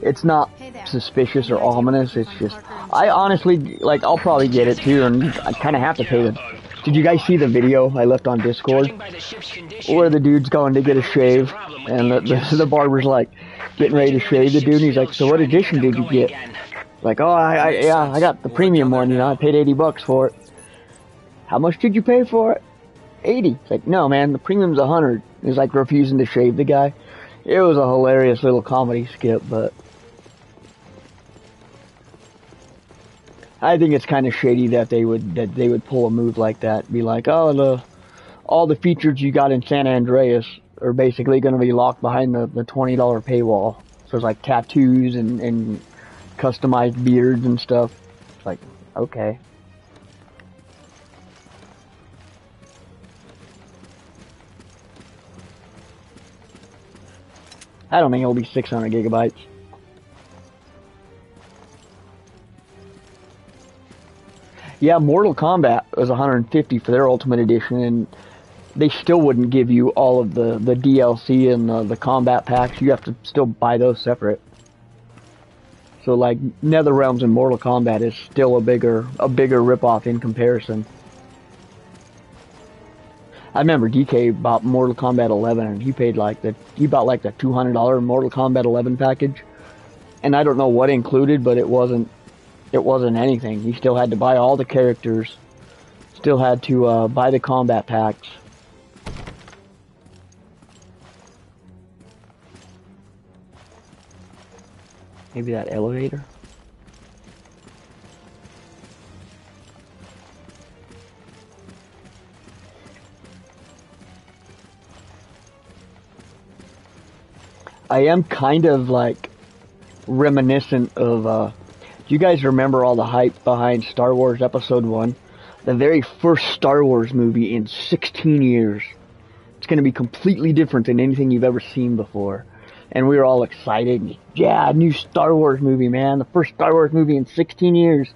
it's not suspicious or ominous, it's just, I honestly, like, I'll probably get it too, and I kind of have to pay them. Did you guys see the video I left on Discord? Where the dude's going to get a shave, and the barber's like, getting ready to shave the dude, and he's like, so what edition did you get? Like, oh, I got the premium one, you know, I paid $80 for it. How much did you pay for it? 80. It's like, no man, the premium's 100. He's like refusing to shave the guy. It was a hilarious little comedy skit, but I think it's kind of shady that they would pull a move like that. Be like, oh, all the features you got in San Andreas are basically going to be locked behind the $20 paywall. So it's like tattoos and customized beards and stuff. It's like, okay. I don't think it'll be 600 gigabytes. Yeah, Mortal Kombat was 150 for their Ultimate Edition, and they still wouldn't give you all of the DLC and the combat packs. You have to still buy those separate. So like NetherRealms and Mortal Kombat is still a bigger ripoff in comparison. I remember DK bought Mortal Kombat 11 and he bought like the $200 Mortal Kombat 11 package. And I don't know what included, but it wasn't anything. He still had to buy all the characters, still had to buy the combat packs. Maybe that elevator? I am kind of like reminiscent of, do you guys remember all the hype behind Star Wars Episode 1? The very first Star Wars movie in 16 years. It's going to be completely different than anything you've ever seen before. And we were all excited. Yeah, new Star Wars movie, man. The first Star Wars movie in 16 years.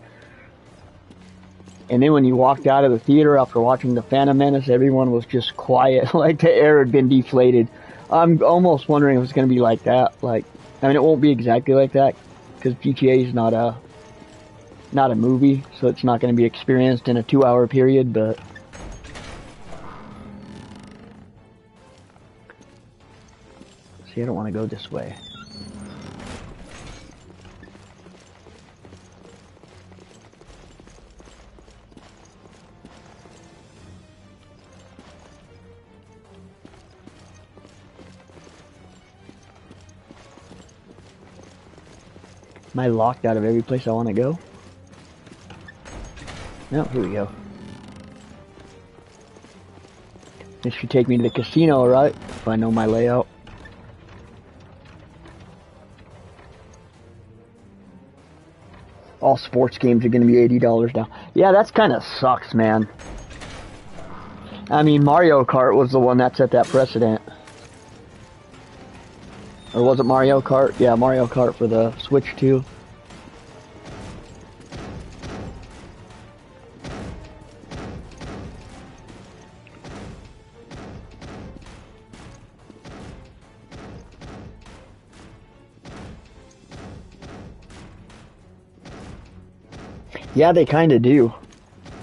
And then when you walked out of the theater after watching The Phantom Menace, everyone was just quiet, like the air had been deflated. I'm almost wondering if it's going to be like that. Like, I mean, it won't be exactly like that, because GTA is not a movie, so it's not going to be experienced in a 2-hour period, but see, I don't want to go this way. Am I locked out of every place I want to go? No, here we go. This should take me to the casino, right? If I know my layout. All sports games are going to be $80 now. Yeah, that's kind of sucks, man. I mean, Mario Kart was the one that set that precedent. Or was it Mario Kart? Yeah, Mario Kart for the Switch 2. Yeah, they kind of do.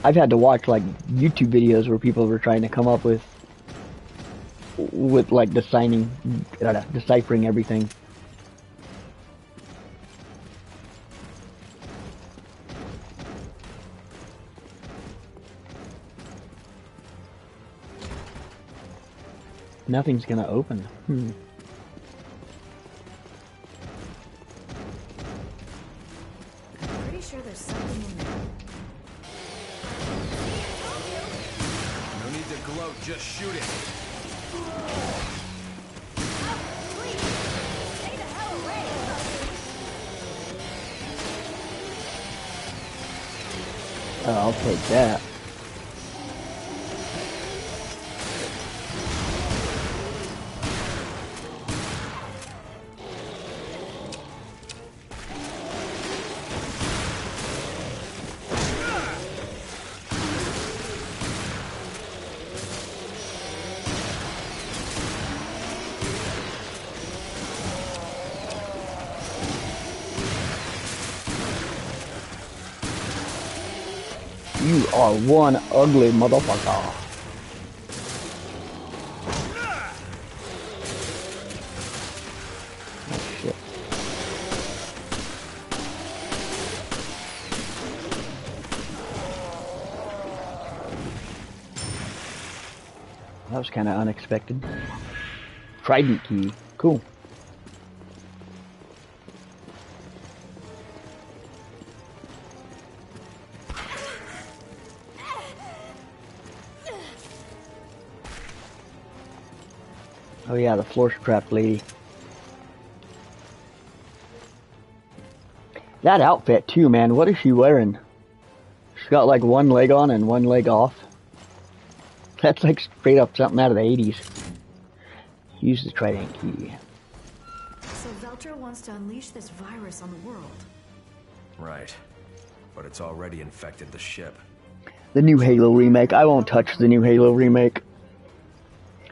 I've had to watch like YouTube videos where people were trying to come up with like deciphering everything. Nothing's gonna open. I'm pretty sure there's something in there. No need to gloat, just shoot it. Oh, I'll take that. You are one ugly motherfucker. Oh, shit. That was kind of unexpected. Trident key. Cool. Oh yeah, the floor trap lady. That outfit too, man. What is she wearing? She's got like one leg on and one leg off. That's like straight up something out of the 80s. Use the trident key. So Veltro wants to unleash this virus on the world. Right. But it's already infected the ship. The new Halo remake. I won't touch the new Halo remake.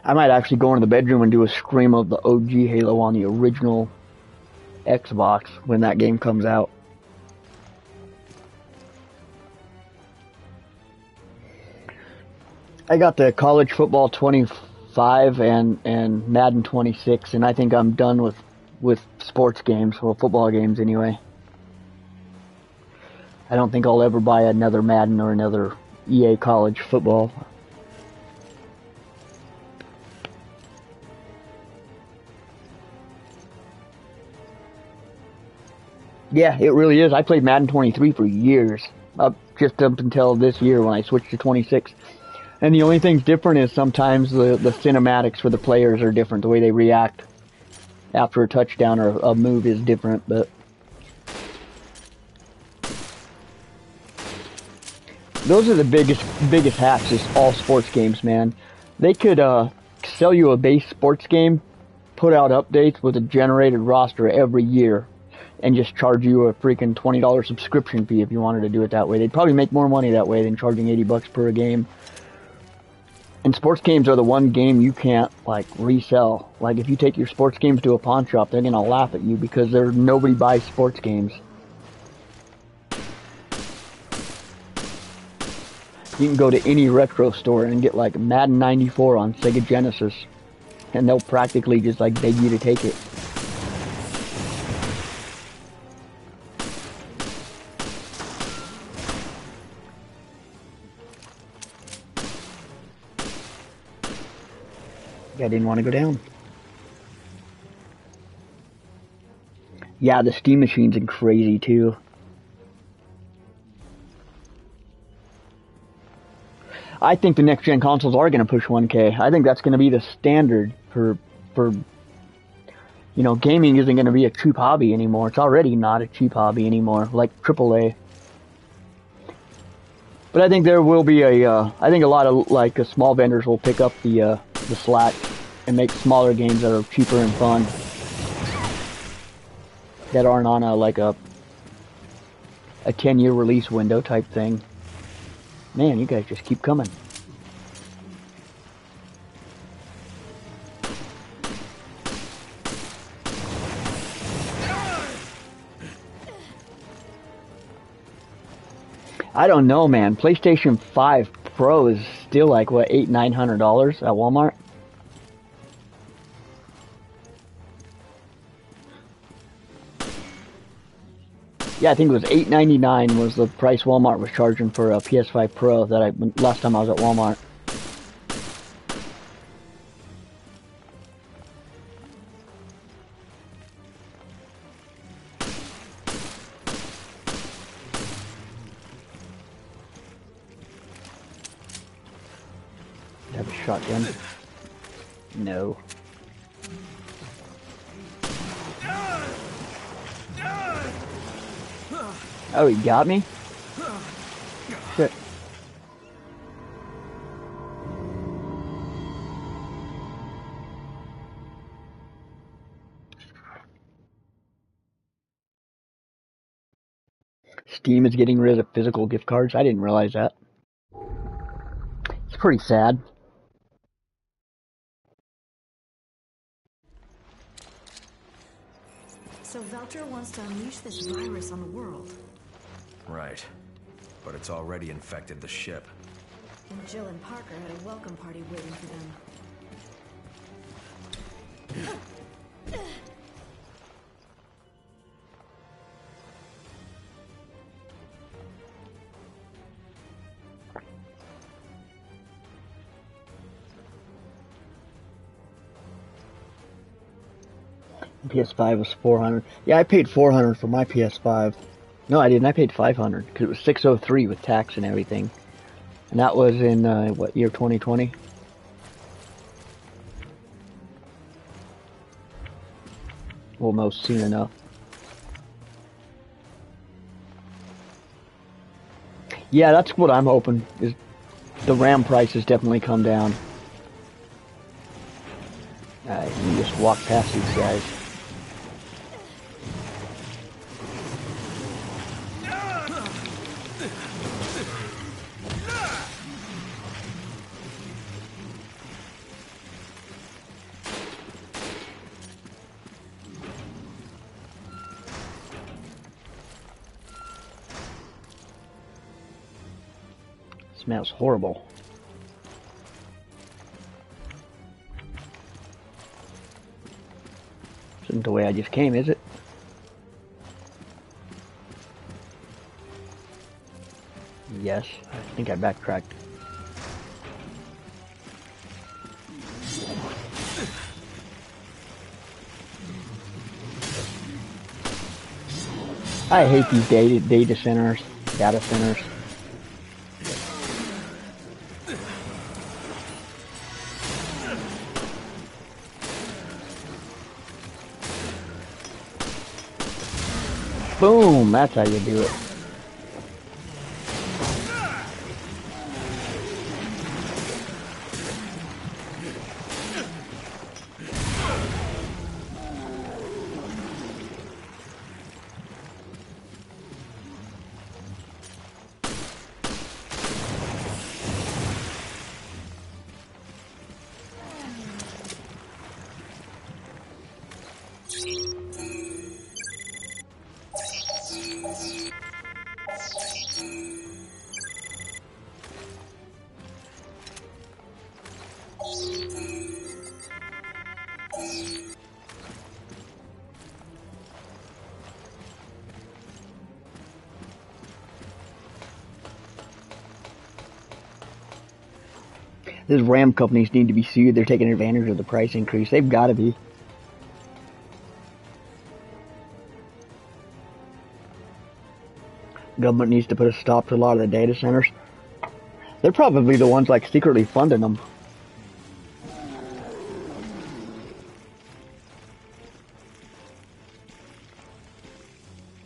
I might actually go into the bedroom and do a stream of the OG Halo on the original Xbox when that game comes out. I got the College Football 25 and Madden 26, and I think I'm done with sports games, well, football games anyway. I don't think I'll ever buy another Madden or another EA College Football. Yeah, it really is. I played Madden 23 for years, just up until this year when I switched to 26. And the only thing's different is sometimes the cinematics for the players are different. The way they react after a touchdown or a move is different, but those are the biggest hacks is all sports games, man. They could sell you a base sports game, put out updates with a generated roster every year, and just charge you a freaking $20 subscription fee if you wanted to do it that way. They'd probably make more money that way than charging $80 per game. And sports games are the one game you can't, like, resell. Like, if you take your sports games to a pawn shop, they're gonna laugh at you because nobody buys sports games. You can go to any retro store and get, like, Madden 94 on Sega Genesis, and they'll practically just, like, beg you to take it. I didn't want to go down. Yeah, the Steam machine's crazy too. I think the next gen consoles are going to push 1K. I think that's going to be the standard for you know, gaming isn't going to be a cheap hobby anymore. It's already not a cheap hobby anymore, like AAA. But I think there will be I think a lot of, like, small vendors will pick up the slack and make smaller games that are cheaper and fun. That aren't on a 10-year release window type thing. Man, you guys just keep coming. I don't know, man. PlayStation 5 Pro is still like, what, $800-900 at Walmart? Yeah, I think it was $8.99 was the price Walmart was charging for a PS5 Pro last time I was at Walmart. Have a shotgun? No. Oh, he got me? Shit. Steam is getting rid of physical gift cards? I didn't realize that. It's pretty sad. So Valtra wants to unleash this virus on the world. Right. But it's already infected the ship. And Jill and Parker had a welcome party waiting for them. PS5 was $400. Yeah, I paid $400 for my PS5. No, I didn't. I paid $500 because it was $603 with tax and everything. And that was in, what, year 2020? Almost soon enough. Yeah, that's what I'm hoping, is the RAM prices definitely come down. You just walk past these guys. Smells horrible. Isn't the way I just came, is it? Yes, I think I backtracked. I hate these data centers. Boom! That's how you do it. These RAM companies need to be sued. They're taking advantage of the price increase. They've got to be. Government needs to put a stop to a lot of the data centers. They're probably the ones like secretly funding them.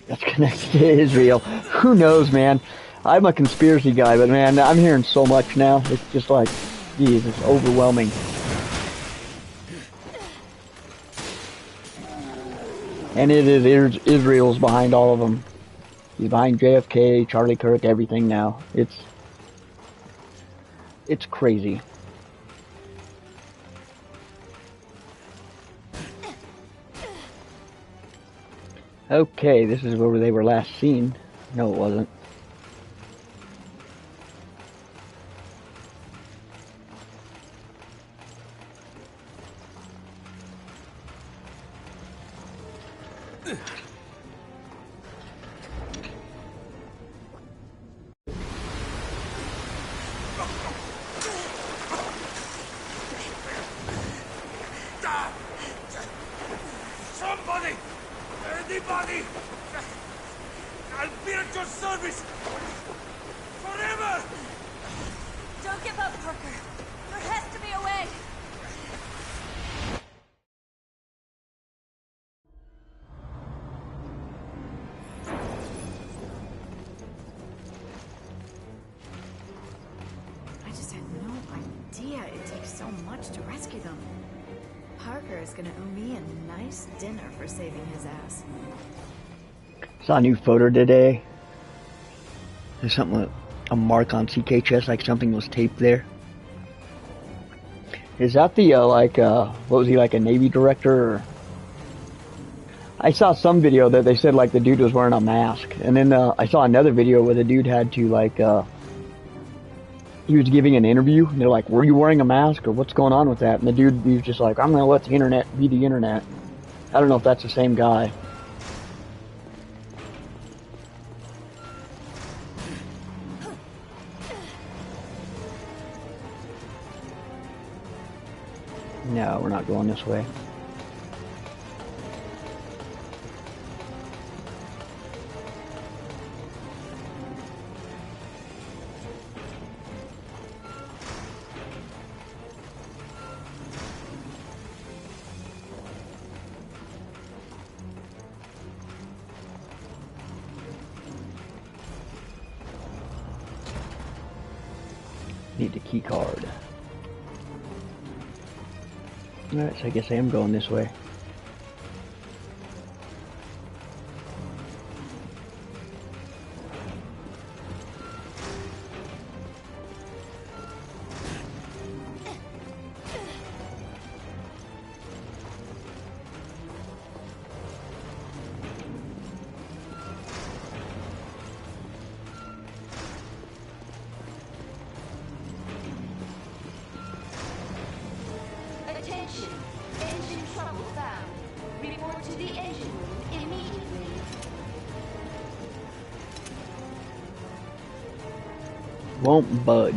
That's connected to Israel. Who knows, man? I'm a conspiracy guy, but man, I'm hearing so much now. It's just like, geez, it's overwhelming. And it is Israel's behind all of them. He's behind JFK, Charlie Kirk, everything now. It's crazy. Okay, this is where they were last seen. No, it wasn't. Somebody! Anybody! I'll be at your service! Forever! Don't give up, Parker. There has to be a way. I just had no idea it takes so much to rescue them. Parker is gonna owe me a nice dinner for saving his ass. Saw a new photo today. There's something with a mark on CK chest, like something was taped there. Is that the, what was he, like a Navy director? Or... I saw some video that they said, like, the dude was wearing a mask. And then I saw another video where the dude had to, like, he was giving an interview. And they're like, were you wearing a mask? Or what's going on with that? And the dude, he was just like, I'm going to let the internet be the internet. I don't know if that's the same guy. No, we're not going this way. Need the key card. Alright, so I guess I am going this way. Attention! Engine trouble found. Report to the engine room immediately. Won't budge.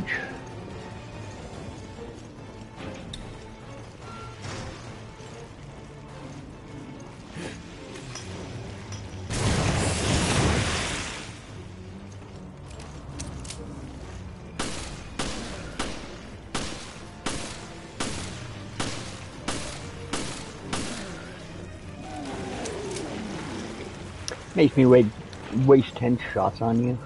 Makes me waste 10 shots on you.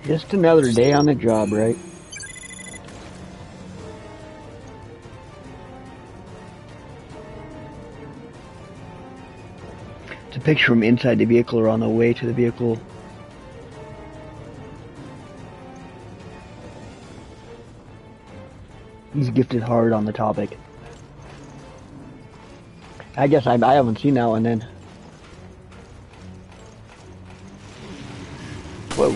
Just another day on the job, right? It's a picture from inside the vehicle or on the way to the vehicle. He's gifted hard on the topic. I guess I haven't seen that one then. Whoa.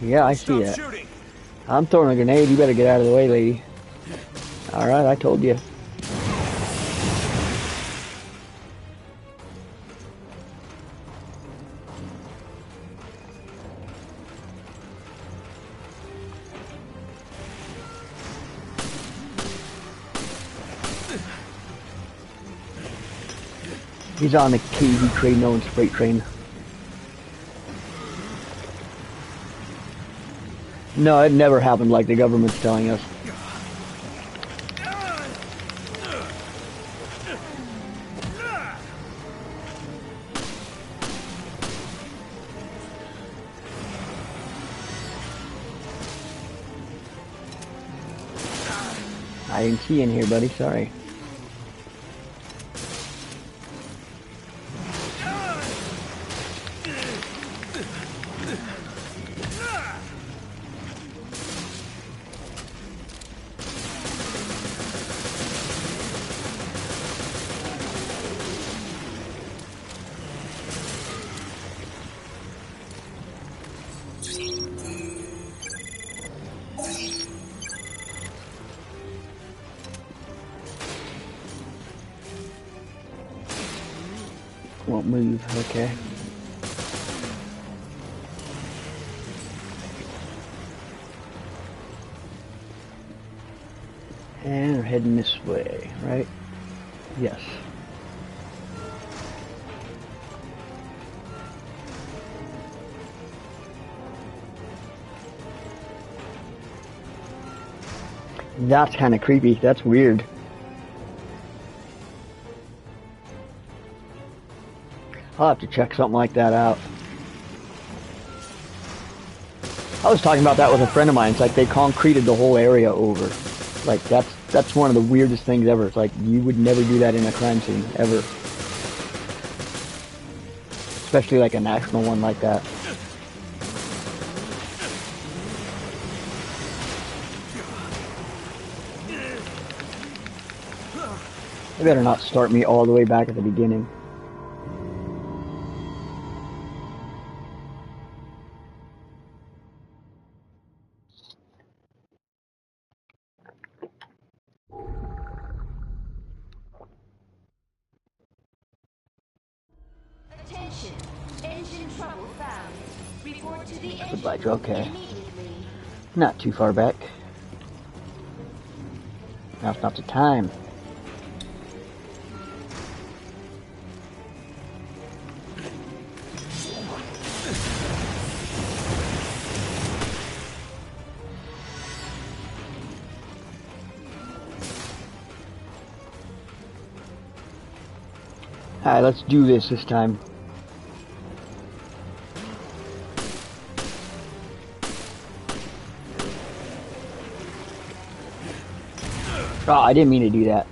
Yeah, I see that. I'm throwing a grenade. You better get out of the way, lady. Alright, I told you. He's on the KV train, no one's freight train. No, it never happened like the government's telling us. I didn't see you in here, buddy, sorry. Won't move, okay. And we're heading this way, right? Yes. That's kind of creepy. That's weird. I'll have to check something like that out. I was talking about that with a friend of mine. It's like they concreted the whole area over. Like that's one of the weirdest things ever. It's like you would never do that in a crime scene, ever. Especially like a national one like that. They better not start me all the way back at the beginning. Attention. Engine trouble found. Report to the engine. Goodbye, okay. Not too far back. Now's not the time. Alright, let's do this time. Oh, I didn't mean to do that.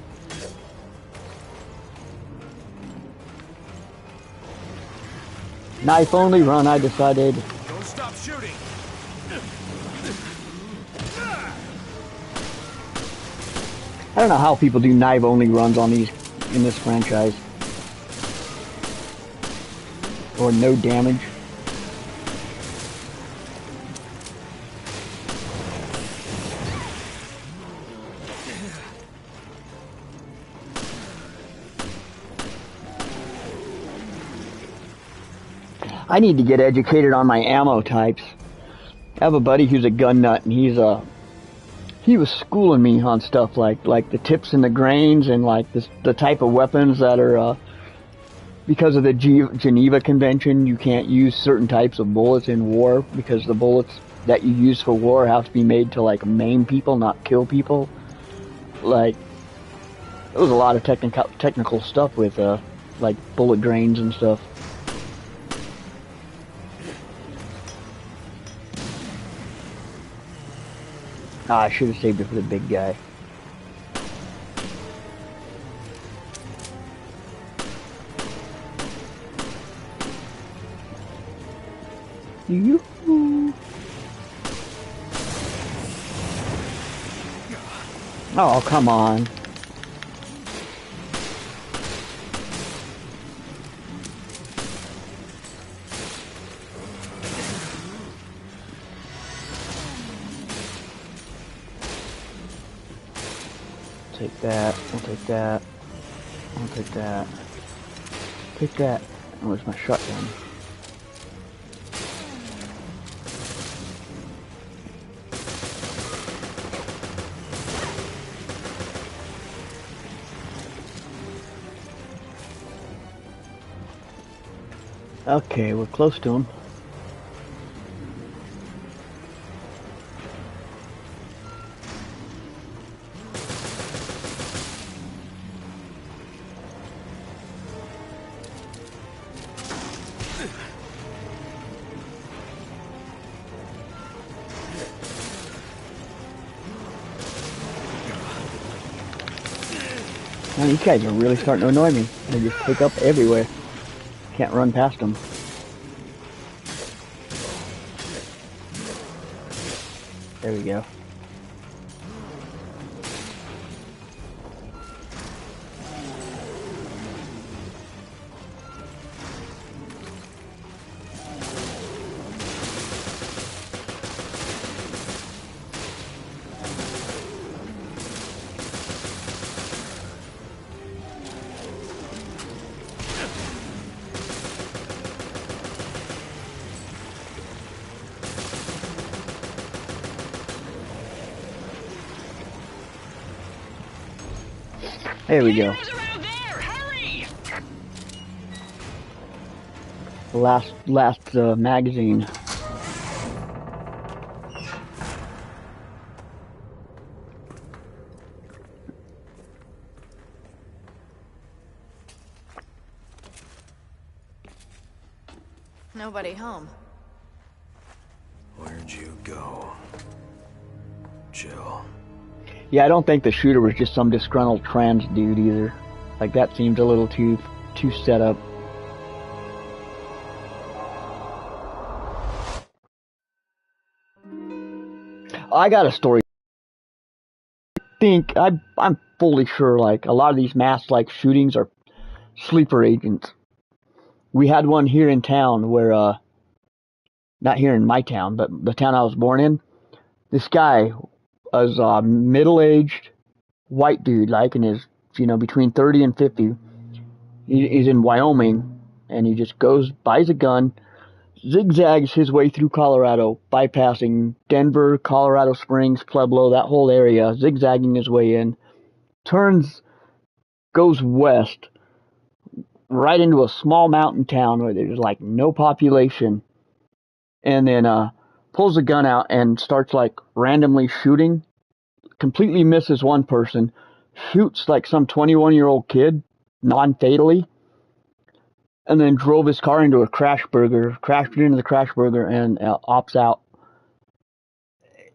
Knife only run, I decided. Don't stop shooting. I don't know how people do knife only runs on these in this franchise. Or no damage. I need to get educated on my ammo types. I have a buddy who's a gun nut, and he was schooling me on stuff like the tips and the grains and like the type of weapons that are because of the Geneva Convention, you can't use certain types of bullets in war because the bullets that you use for war have to be made to like maim people, not kill people. Like there was a lot of technical stuff with like bullet drains and stuff. Ah, I should have saved it for the big guy. Yoo-hoo. Oh, come on. Take that. I'll take that. I'll take that. Take that. Where's my shotgun? Okay, we're close to him. Man, these guys are really starting to annoy me. They just pick up everywhere. Can't run past them. There we go. There we go. Last magazine. Nobody home. Where'd you go? Jill. Yeah, I don't think the shooter was just some disgruntled trans dude either. Like, that seemed a little too set up. I got a story. I'm fully sure, like, a lot of these mass, like, shootings are sleeper agents. We had one here in town where, not here in my town, but the town I was born in. This guy was a middle-aged white dude, like in his, between 30 and 50. He's in Wyoming, and he just buys a gun, zigzags his way through Colorado, bypassing Denver, Colorado Springs, Pueblo, that whole area, zigzagging his way in, goes west, right into a small mountain town where there's like no population, and then pulls a gun out and starts like randomly shooting, completely misses one person, shoots like some 21-year-old kid, non-fatally, and then drove his car into a crashed into the crash burger and opts out.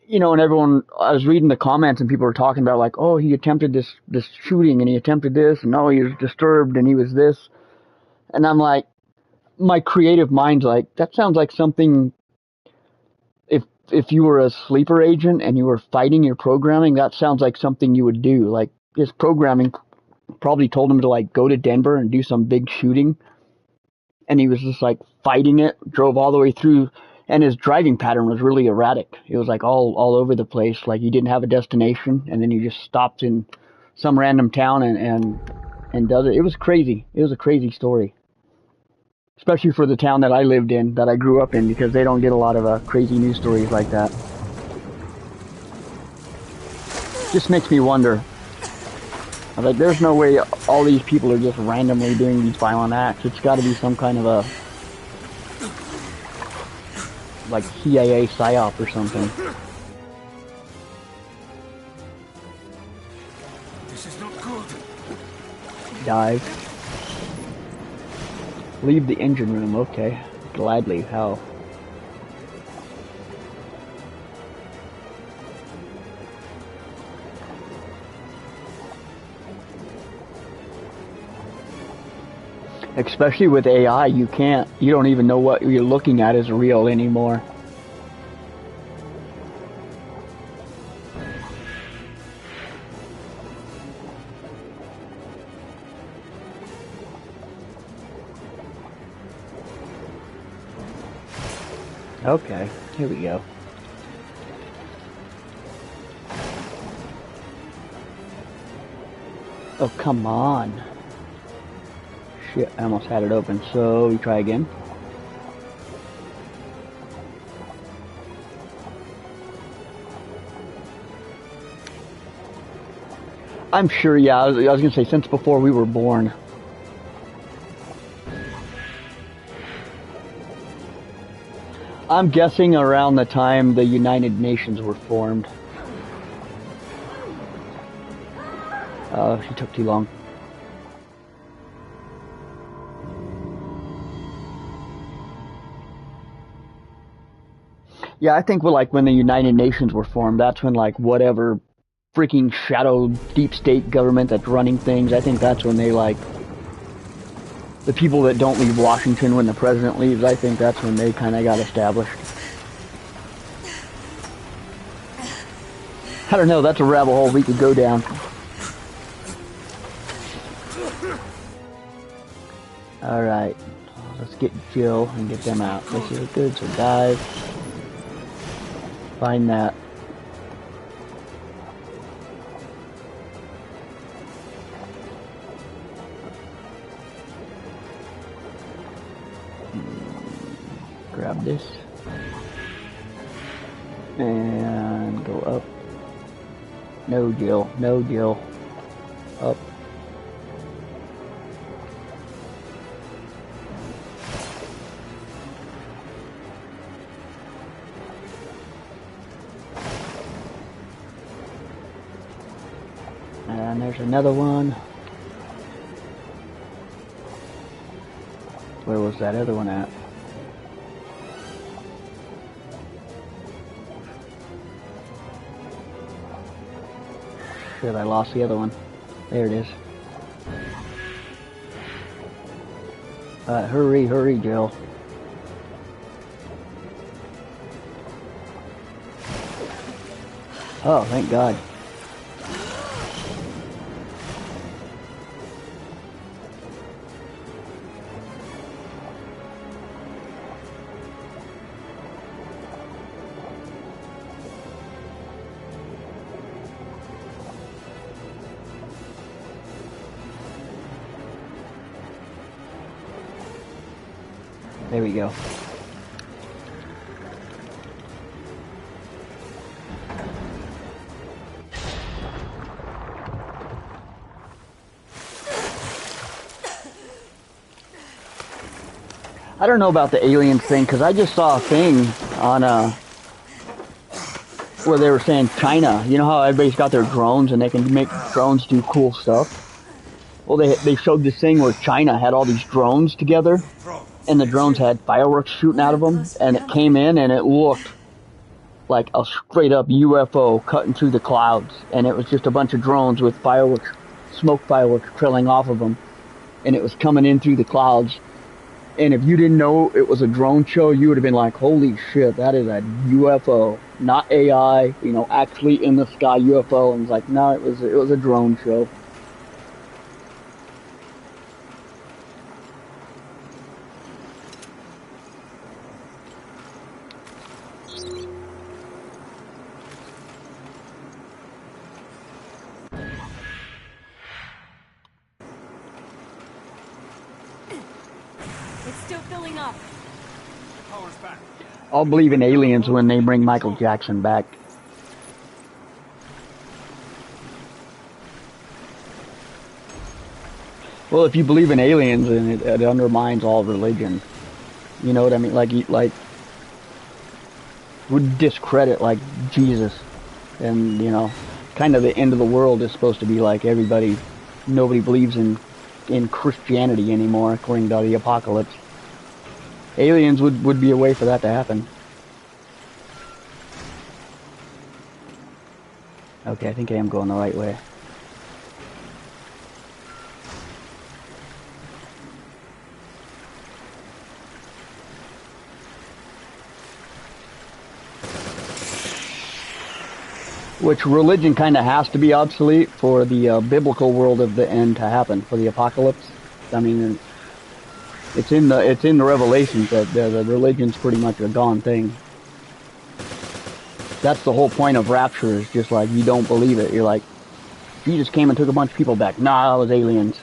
And everyone, I was reading the comments and people were talking about like, oh, he attempted this shooting and he attempted this and oh, he was disturbed and he was this. And I'm like, my creative mind's like, that sounds like something, if you were a sleeper agent and you were fighting your programming, that sounds like something you would do. Like, his programming probably told him to like go to Denver and do some big shooting. And he was just like fighting it, drove all the way through, and his driving pattern was really erratic. It was like all over the place. Like, he didn't have a destination, and then he just stopped in some random town and does it. It was crazy. It was a crazy story. Especially for the town that I lived in, that I grew up in, because they don't get a lot of crazy news stories like that. Just makes me wonder. I'm like, there's no way all these people are just randomly doing these violent acts. It's got to be some kind of a, like, CIA psyop or something. This is not good. Dive. Leave the engine room, okay. Gladly, how? Especially with AI, you don't even know what you're looking at is real anymore. Okay, here we go. Oh, come on. Shit, I almost had it open, so we try again. I'm sure, yeah, I was gonna say, since before we were born. I'm guessing around the time the United Nations were formed. She took too long. Yeah, I think when the United Nations were formed, that's when like whatever freaking shadow deep state government that's running things, I think that's when they the people that don't leave Washington when the president leaves, I think that's when they kind of got established. I don't know, that's a rabbit hole we could go down. Alright, let's get Jill and get them out. This is good, so dive. Find that. Grab this. And go up. No, Jill. No, Jill. Up. And there's another one. Where was that other one at? Shit, I lost the other one. There it is. Hurry, hurry, Jill. Oh, thank God. There we go. I don't know about the aliens thing, because I just saw a thing on where they were saying China. You know how everybody's got their drones and they can make drones do cool stuff? Well, they showed this thing where China had all these drones together, and the drones had fireworks shooting out of them, and it came in and it looked like a straight up UFO cutting through the clouds, and it was just a bunch of drones with fireworks, smoke fireworks trailing off of them, and it was coming in through the clouds. And if you didn't know it was a drone show, you would have been like, holy shit, that is a UFO, not AI, you know, actually in the sky UFO. And it's like, no, it was a drone show. I'll believe in aliens when they bring Michael Jackson back. Well, if you believe in aliens, then it undermines all religion. You know what I mean? Like would discredit like Jesus, and you know, kind of the end of the world is supposed to be like nobody believes in Christianity anymore, according to the apocalypse. Aliens would be a way for that to happen. Okay, I think I am going the right way. Which religion kind of has to be obsolete for the biblical world of the end to happen, for the apocalypse. I mean, It's in the Revelations that the religion's pretty much a gone thing. That's the whole point of rapture, is just like, you don't believe it. You're like, Jesus came and took a bunch of people back. Nah, it was aliens.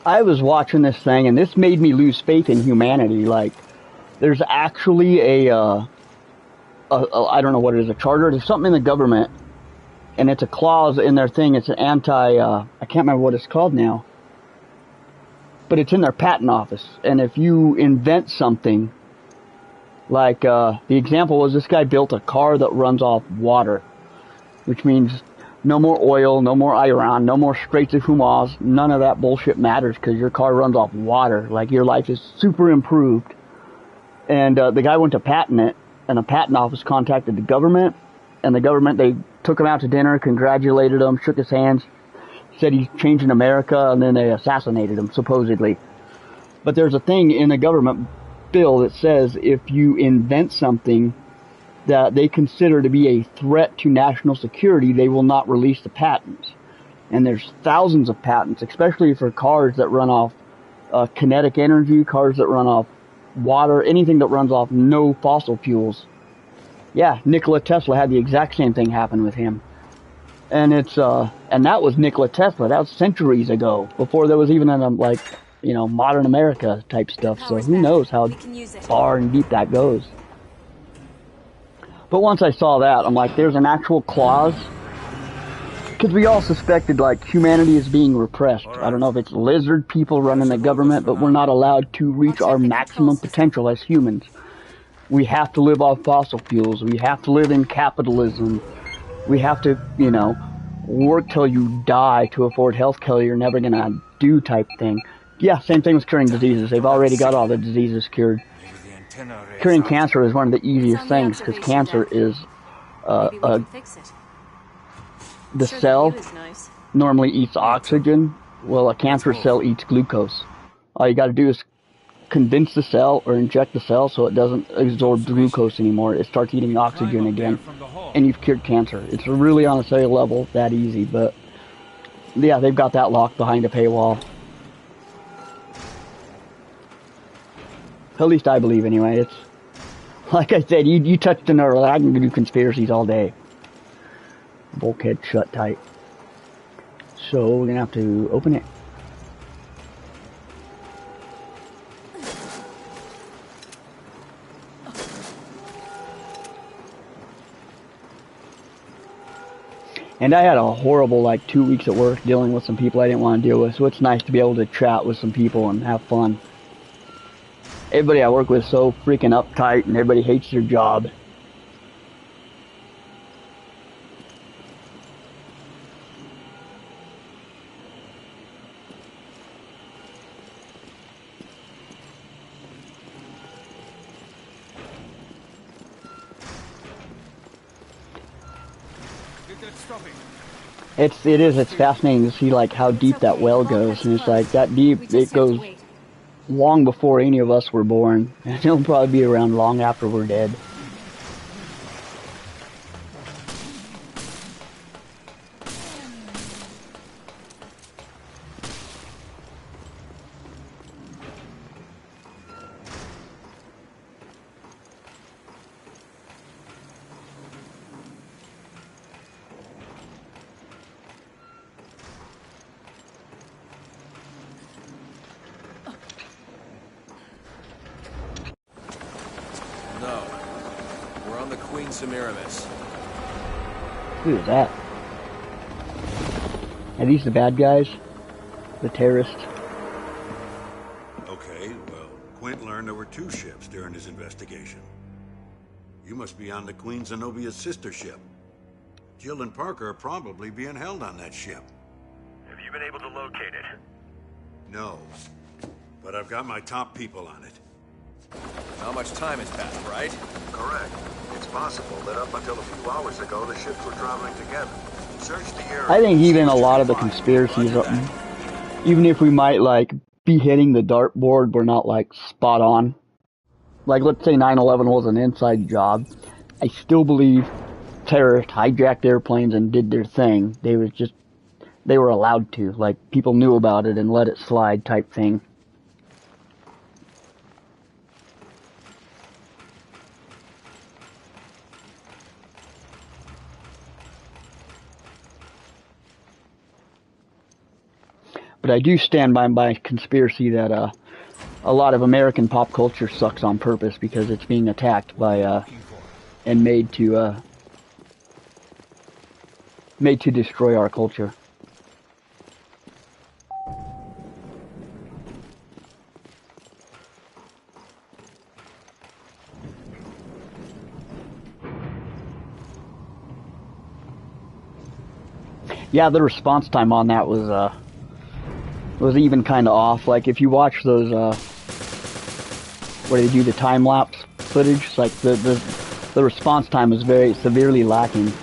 I was watching this thing, and this made me lose faith in humanity. Like, there's actually I don't know what it is, a charter. There's something in the government, and it's a clause in their thing. It's an I can't remember what it's called now, but it's in their patent office. And if you invent something, like, the example was this guy built a car that runs off water, which means no more oil, no more iron, no more Straits of Hormuz. None of that bullshit matters because your car runs off water. Like, your life is super improved. And the guy went to patent it, and the patent office contacted the government. And the government, they took him out to dinner, congratulated him, shook his hands, said he's changing America, and then they assassinated him, supposedly. But there's a thing in the government bill that says if you invent something that they consider to be a threat to national security, they will not release the patents. And there's thousands of patents, especially for cars that run off kinetic energy, cars that run off water, anything that runs off no fossil fuels. Yeah, Nikola Tesla had the exact same thing happen with him. And it's and that was Nikola Tesla. That was centuries ago, before there was even like, you know, modern America type stuff. So who knows how far and deep that goes. But once I saw that, I'm like, there's an actual clause. Because we all suspected, like, humanity is being repressed. I don't know if it's lizard people running the government, but we're not allowed to reach our maximum potential as humans. We have to live off fossil fuels. We have to live in capitalism. We have to, you know, work till you die to afford health care you're never going to do type thing. Yeah, same thing with curing diseases. They've already got all the diseases cured. Curing cancer is one of the easiest things, because cancer is the cell normally eats oxygen. Well, a cancerous cell eats glucose. All you got to do is condense the cell or inject the cell so it doesn't absorb glucose anymore. It starts eating oxygen again, and you've cured cancer. It's really, on a cellular level, that easy. But yeah, they've got that locked behind a paywall. At least I believe, anyway. It's like I said, you touched a nerve. I can do conspiracies all day. Bulkhead shut tight. So we're gonna have to open it. And I had a horrible, like, 2 weeks at work dealing with some people I didn't want to deal with. So it's nice to be able to chat with some people and have fun. Everybody I work with is so freaking uptight, and everybody hates their job. It's fascinating to see, like, how deep that well goes, and it's like that deep. It goes long before any of us were born, and it'll probably be around long after we're dead. Who is that? Are these the bad guys? The terrorists? Okay, well, Quint learned there were 2 ships during his investigation. You must be on the Queen Zenobia's sister ship. Jill and Parker are probably being held on that ship. Have you been able to locate it? No, but I've got my top people on it. Not much time has passed, right? Correct. It's possible that up until a few hours ago, the ships were traveling together. Search the area. I think even a lot of the conspiracies even if we might like be hitting the dartboard, we're not like spot on. Like let's say 9/11 was an inside job, I still believe terrorists hijacked airplanes and did their thing. They were allowed to, like people knew about it and let it slide type thing. But I do stand by my conspiracy that a lot of American pop culture sucks on purpose because it's being attacked by and made to destroy our culture. Yeah, the response time on that was even kind of off. Like if you watch those where they do the time lapse footage, it's like the response time is very severely lacking.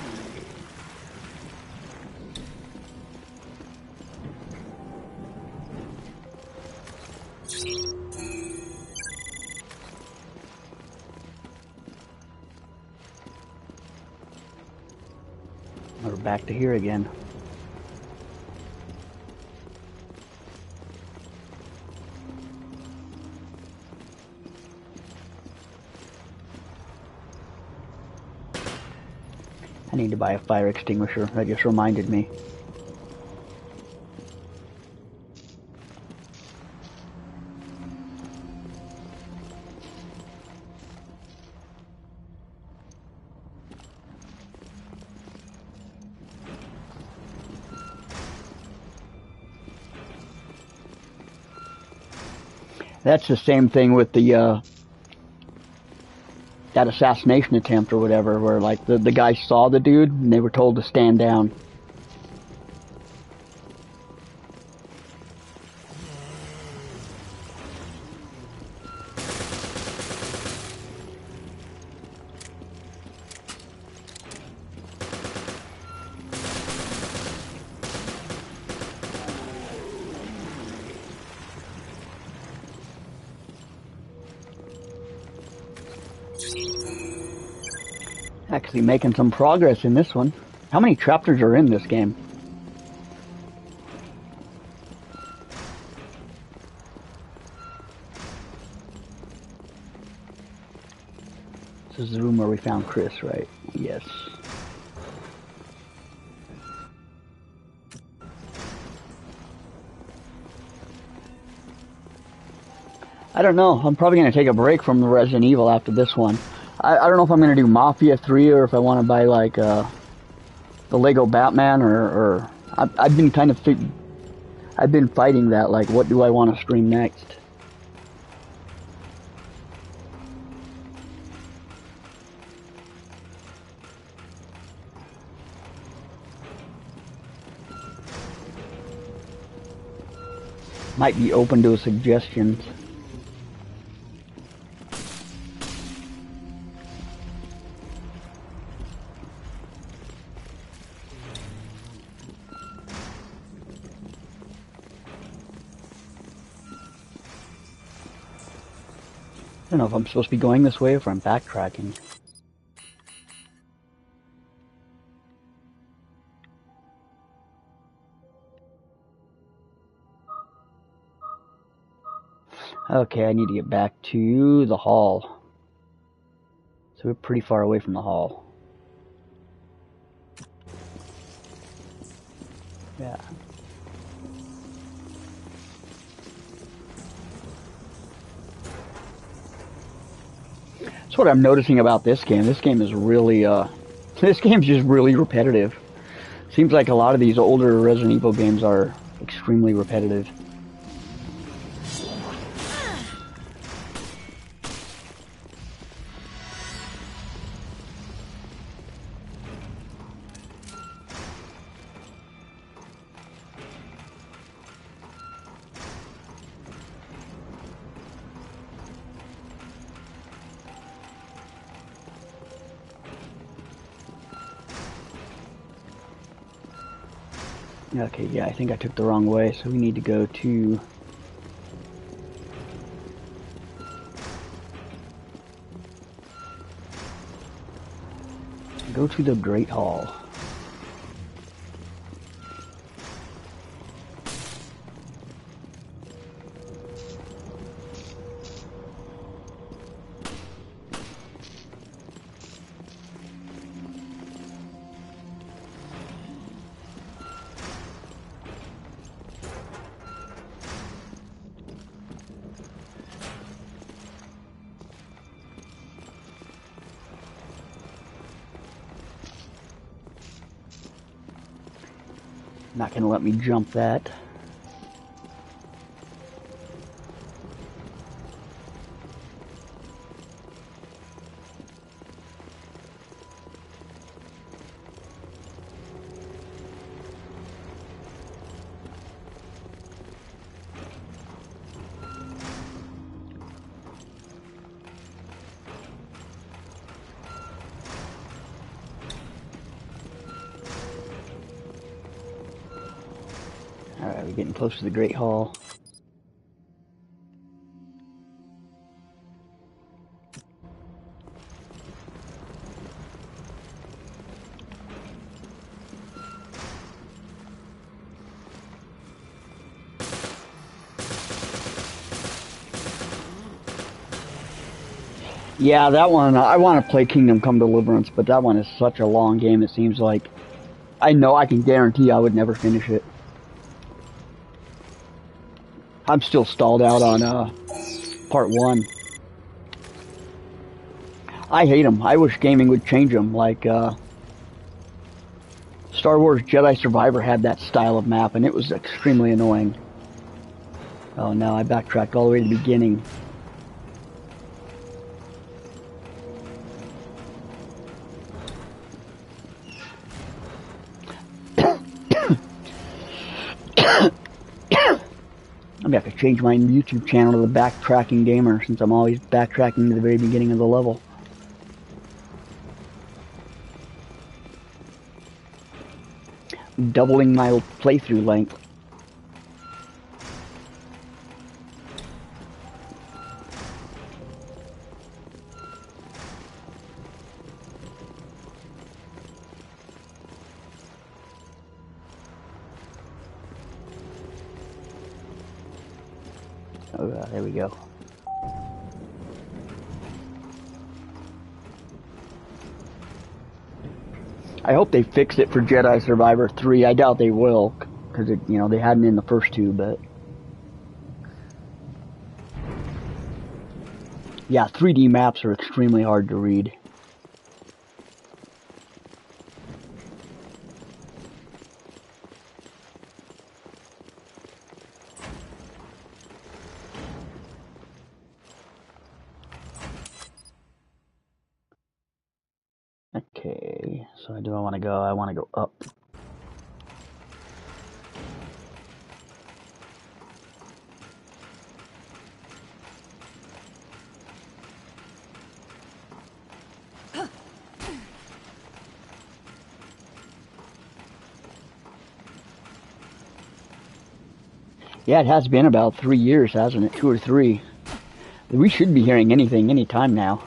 We're back to here again. I need to buy a fire extinguisher. That just reminded me. That's the same thing with the that assassination attempt or whatever, where like the guy saw the dude and they were told to stand down. Actually making some progress in this one. How many chapters are in this game? This is the room where we found Chris, right? Yes. I don't know. I'm probably going to take a break from the Resident Evil after this one. I don't know if I'm going to do Mafia 3 or if I want to buy like the Lego Batman or I've been kind of I've been fighting that, like what do I want to stream next. Might be open to suggestions. I don't know if I'm supposed to be going this way or if I'm backtracking. Okay, I need to get back to the hall. So we're pretty far away from the hall. Yeah. That's what I'm noticing about this game. This game is really, this game's just really repetitive. Seems like a lot of these older Resident Evil games are extremely repetitive. Okay, yeah, I think I took the wrong way, so we need to go to... Go to the Great Hall. Not going to let me jump that. Alright, we're getting close to the Great Hall. Yeah, that one, I want to play Kingdom Come Deliverance, but that one is such a long game, it seems like. I know I can guarantee I would never finish it. I'm still stalled out on part 1. I hate them. I wish gaming would change them. Like Star Wars Jedi Survivor had that style of map, and it was extremely annoying. Oh no, I backtracked all the way to the beginning. I'm gonna have to change my YouTube channel to the Backtracking Gamer, since I'm always backtracking to the very beginning of the level. Doubling my playthrough length. Oh, there we go. I hope they fix it for Jedi Survivor 3. I doubt they will, because you know, they hadn't in the first 2, but yeah, 3D maps are extremely hard to read. Okay, so do I want to go? I want to go up. Yeah, it has been about 3 years, hasn't it? 2 or 3. We should be hearing anything anytime now.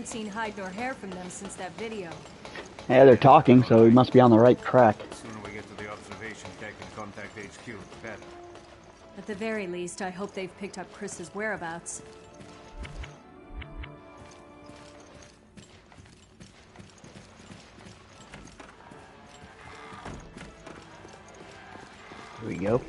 Seen hide nor hair from them since that video. Yeah, they're talking, so we must be on the right track. The sooner we get to the observation deck and contact HQ, the better. At the very least, I hope they've picked up Chris's whereabouts. Here we go.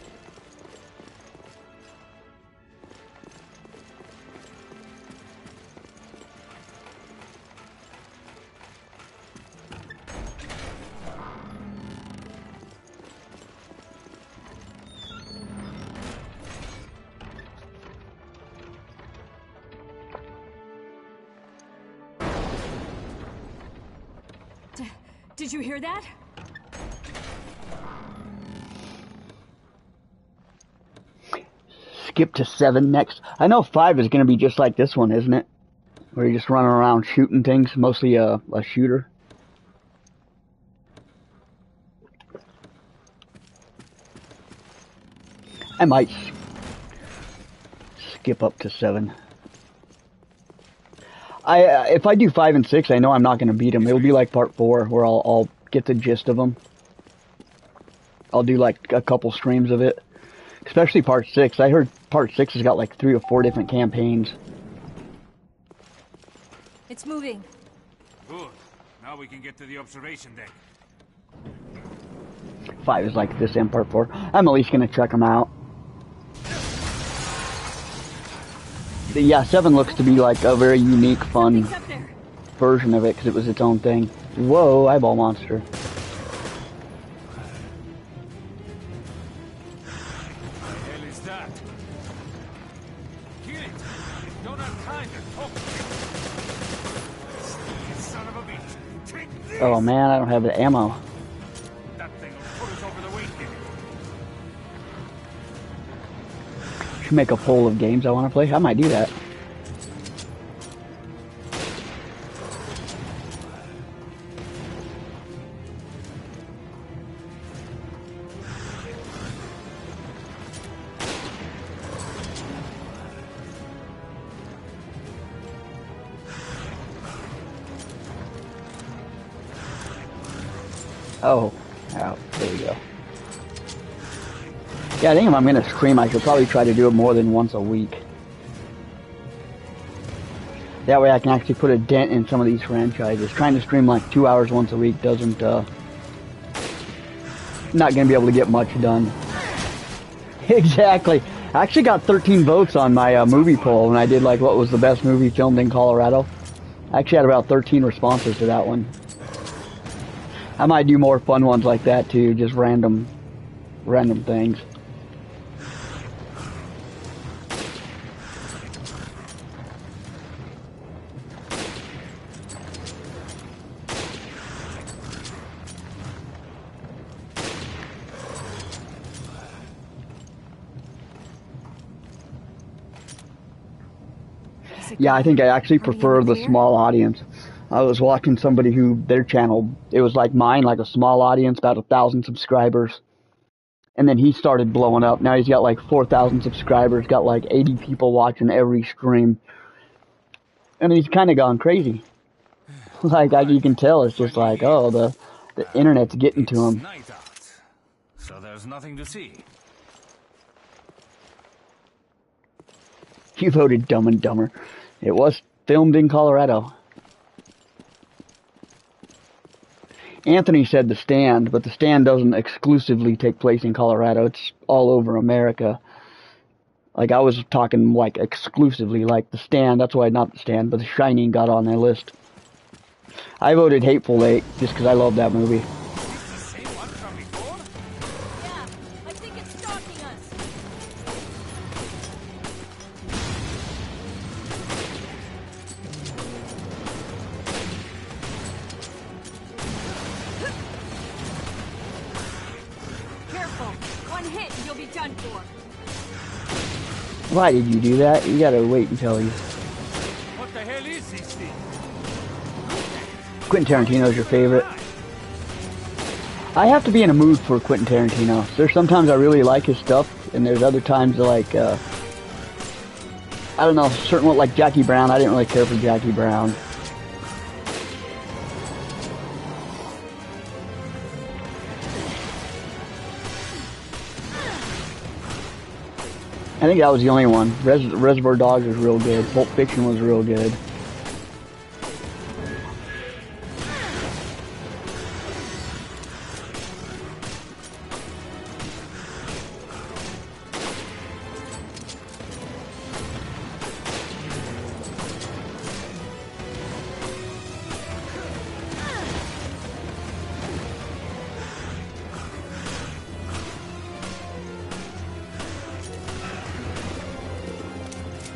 Did you hear that? Skip to 7 next. I know 5 is going to be just like this one, isn't it? Where you're just running around shooting things, mostly a shooter. I might skip up to 7. If I do 5 and 6, I know I'm not going to beat them. It'll be like part 4, where I'll get the gist of them. I'll do like a couple streams of it. Especially part 6. I heard part 6 has got like 3 or 4 different campaigns. It's moving. Good. Now we can get to the observation deck. 5 is like this and part 4. I'm at least going to check them out. Yeah, 7 looks to be like a very unique, fun version of it because it was its own thing. Whoa, eyeball monster. What the hell is that? Kill it! We don't have time to talk to it. Son of a bitch! Take this! Oh man, I don't have the ammo. That thing will put us over the weekend. Should make a poll of games I want to play. I might do that. Oh, there we go. Yeah, I think if I'm going to stream, I should probably try to do it more than once a week. That way I can actually put a dent in some of these franchises. Trying to stream like 2 hours once a week doesn't, not going to be able to get much done. Exactly. I actually got 13 votes on my movie poll when I did like what was the best movie filmed in Colorado. I actually had about 13 responses to that one. I might do more fun ones like that too, just random things. Yeah, I think I actually prefer the small audience. I was watching somebody who, their channel, it was like mine, like a small audience, about 1,000 subscribers. And then he started blowing up. Now he's got like 4,000 subscribers, got like 80 people watching every stream. And he's kind of gone crazy. Like, you can tell, it's just like, oh, the internet's getting to him. Night out, so there's nothing to see. You voted Dumb and Dumber. It was filmed in Colorado. Anthony said The Stand, but The Stand doesn't exclusively take place in Colorado. It's all over America. Like, I was talking, like, exclusively, like, The Stand. That's why not The Stand, but The Shining got on that list. I voted Hateful Eight, just because I love that movie. Why did you do that? You gotta wait until he's... What the hell is this thing? Quentin Tarantino's your favorite. I have to be in a mood for Quentin Tarantino. There's sometimes I really like his stuff, and there's other times like, I don't know, certain like Jackie Brown. I didn't really care for Jackie Brown. I think that was the only one. Reservoir Dogs was real good. Pulp Fiction was real good.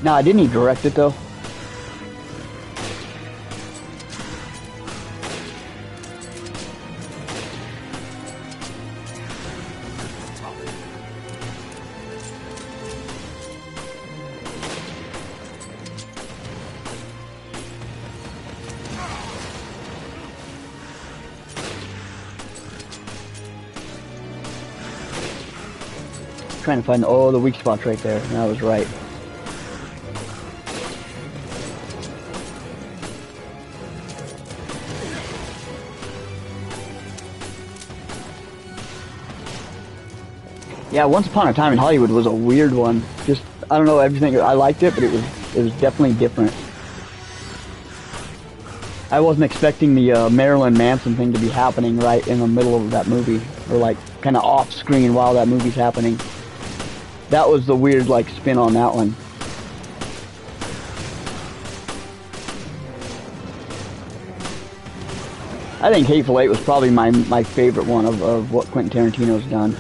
Nah, didn't he direct it though? Trying to find all the weak spots right there. And I was right. Yeah, Once Upon a Time in Hollywood was a weird one. Just, I don't know, everything, I liked it, but it was definitely different. I wasn't expecting the Marilyn Manson thing to be happening right in the middle of that movie. Or like, kind of off screen while that movie's happening. That was the weird, like, spin on that one. I think Hateful Eight was probably my favorite one of what Quentin Tarantino's done.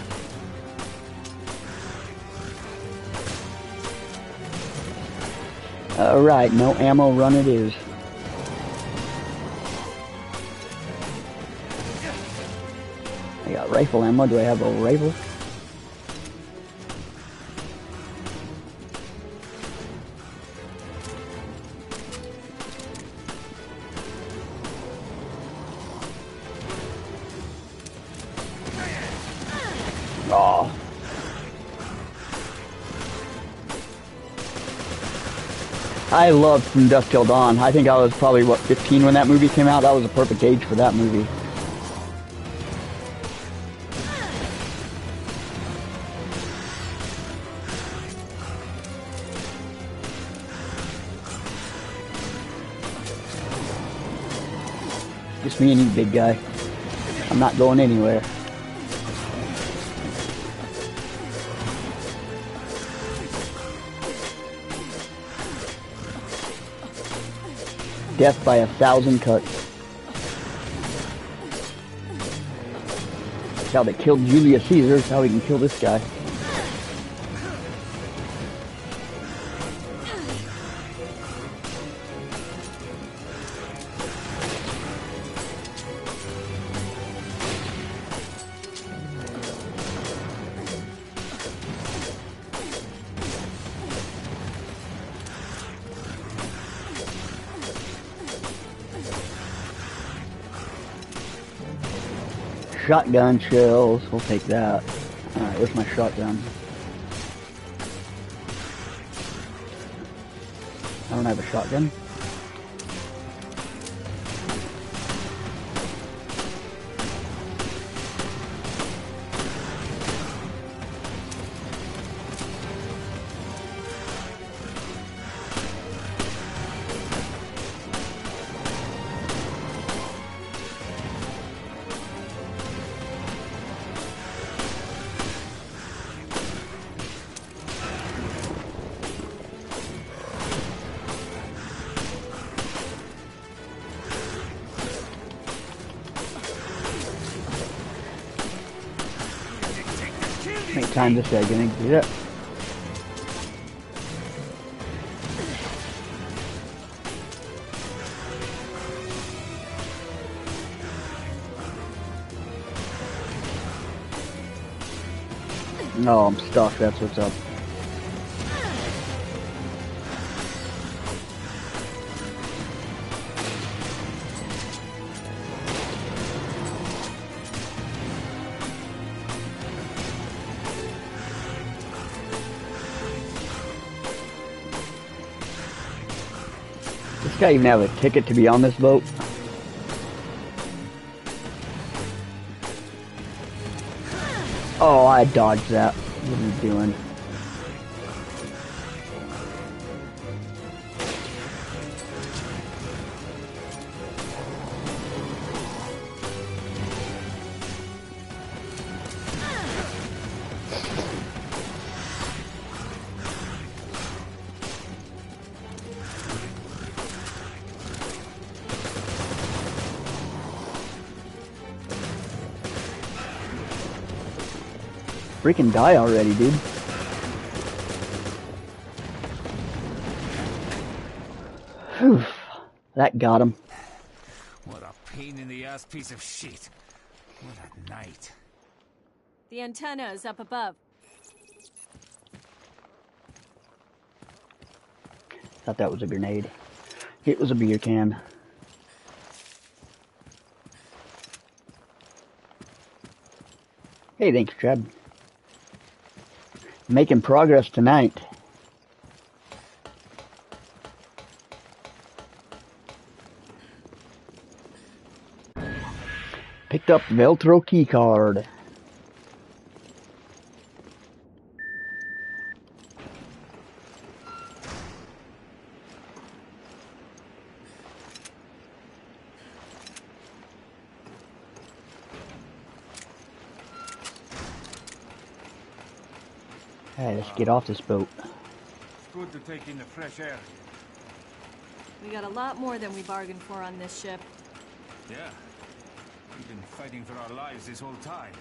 Alright, no ammo run it is. I got rifle ammo. Do I have a rifle? Oh. I loved From Dusk Till Dawn. I think I was probably, what, 15 when that movie came out? That was a perfect age for that movie. Just me and you, big guy. I'm not going anywhere. Death by 1,000 cuts. That's how they killed Julius Caesar. That's how we can kill this guy. Shotgun shells, we'll take that. Alright, where's my shotgun? I don't have a shotgun. How many times this guy gonna get it? No, I'm stuck, that's what's up. This guy even have a ticket to be on this boat? Oh, I dodged that. What are you doing? Freaking die already, dude. Whew. That got him. What a pain in the ass piece of shit. What a night. The antenna is up above. Thought that was a grenade. It was a beer can. Hey, thanks, Chad. Making progress tonight. Picked up Veltro keycard. Hey, let's get off this boat. It's good to take in the fresh air. We got a lot more than we bargained for on this ship. Yeah. We've been fighting for our lives this whole time.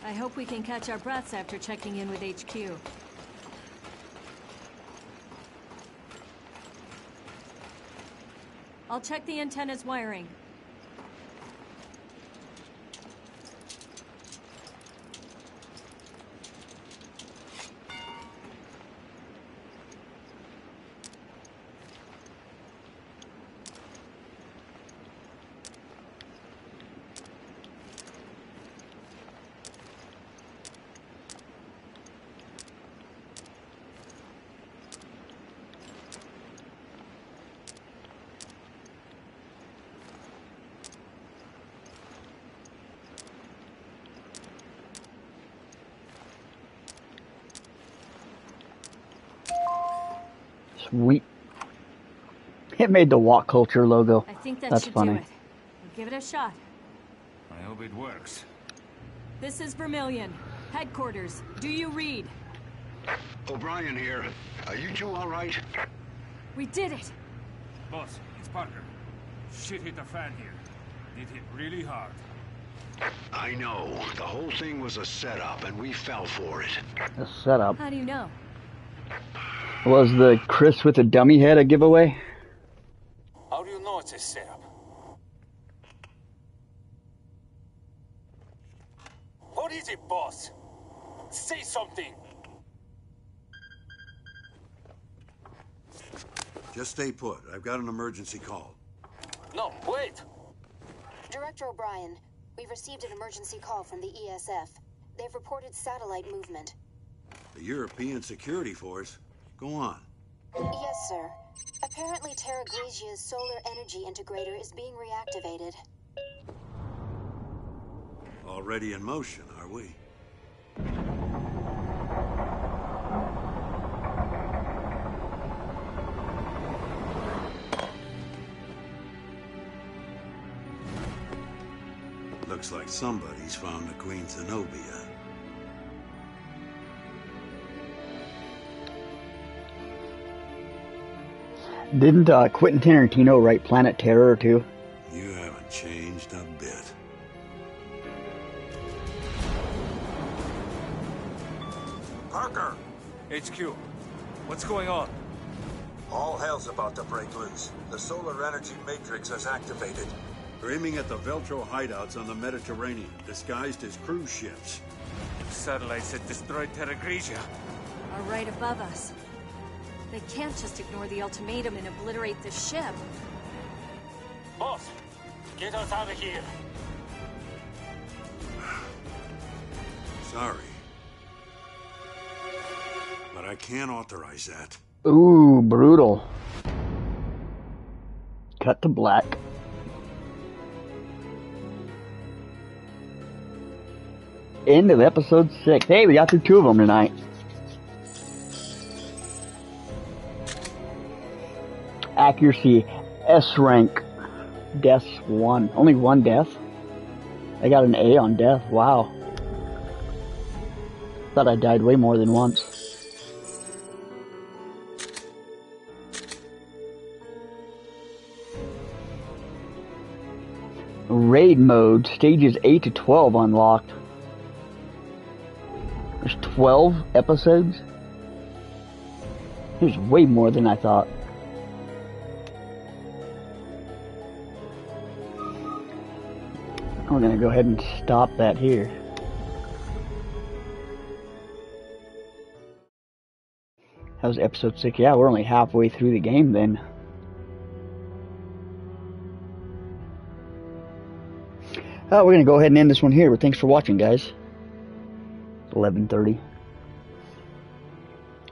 I hope we can catch our breaths after checking in with HQ. I'll check the antenna's wiring. Sweet. It made the walk culture logo. I think that That's should funny. do it. We'll give it a shot. I hope it works. This is Vermilion. Headquarters. Do you read? O'Brien here. Are you two all right? We did it! Boss, it's Parker. Shit hit the fan here. It hit really hard. I know. The whole thing was a setup, and we fell for it. A setup. How do you know? Was the Chris with the dummy head a giveaway? How do you know it's a setup? What is it, boss? Say something! Just stay put. I've got an emergency call. No, wait! Director O'Brien, we've received an emergency call from the ESF. They've reported satellite movement. The European Security Force? Go on. Yes, sir. Apparently Terra Grigia's solar energy integrator is being reactivated. Already in motion, are we? Looks like somebody's found the Queen Zenobia. Didn't Quentin Tarantino write Planet Terror too? You haven't changed a bit. Parker! HQ, what's going on? All hell's about to break loose. The solar energy matrix is activated. They're aiming at the Veltro hideouts on the Mediterranean, disguised as cruise ships. Satellites that destroyed Terra Grigia Are right above us. They can't just ignore the ultimatum and obliterate the ship. Boss, get us out of here! Sorry. But I can't authorize that. Ooh, brutal. Cut to black. End of episode 6. Hey, we got through 2 of them tonight. Accuracy, S rank. Deaths 1. Only 1 death? I got an A on death. Wow. Thought I died way more than once. Raid mode, stages 8 to 12 unlocked. There's 12 episodes? There's way more than I thought. We're gonna go ahead and stop that here. That was episode 6. Yeah, we're only halfway through the game then. We're going to go ahead and end this one here, but thanks for watching, guys. 11:30.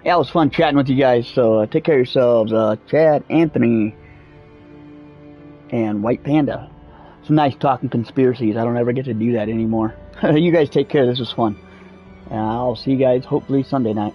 Yeah, it was fun chatting with you guys, so take care of yourselves. Chad, Anthony, and White Panda. It's nice talking conspiracies. I don't ever get to do that anymore. You guys take care. This was fun. And I'll see you guys hopefully Sunday night.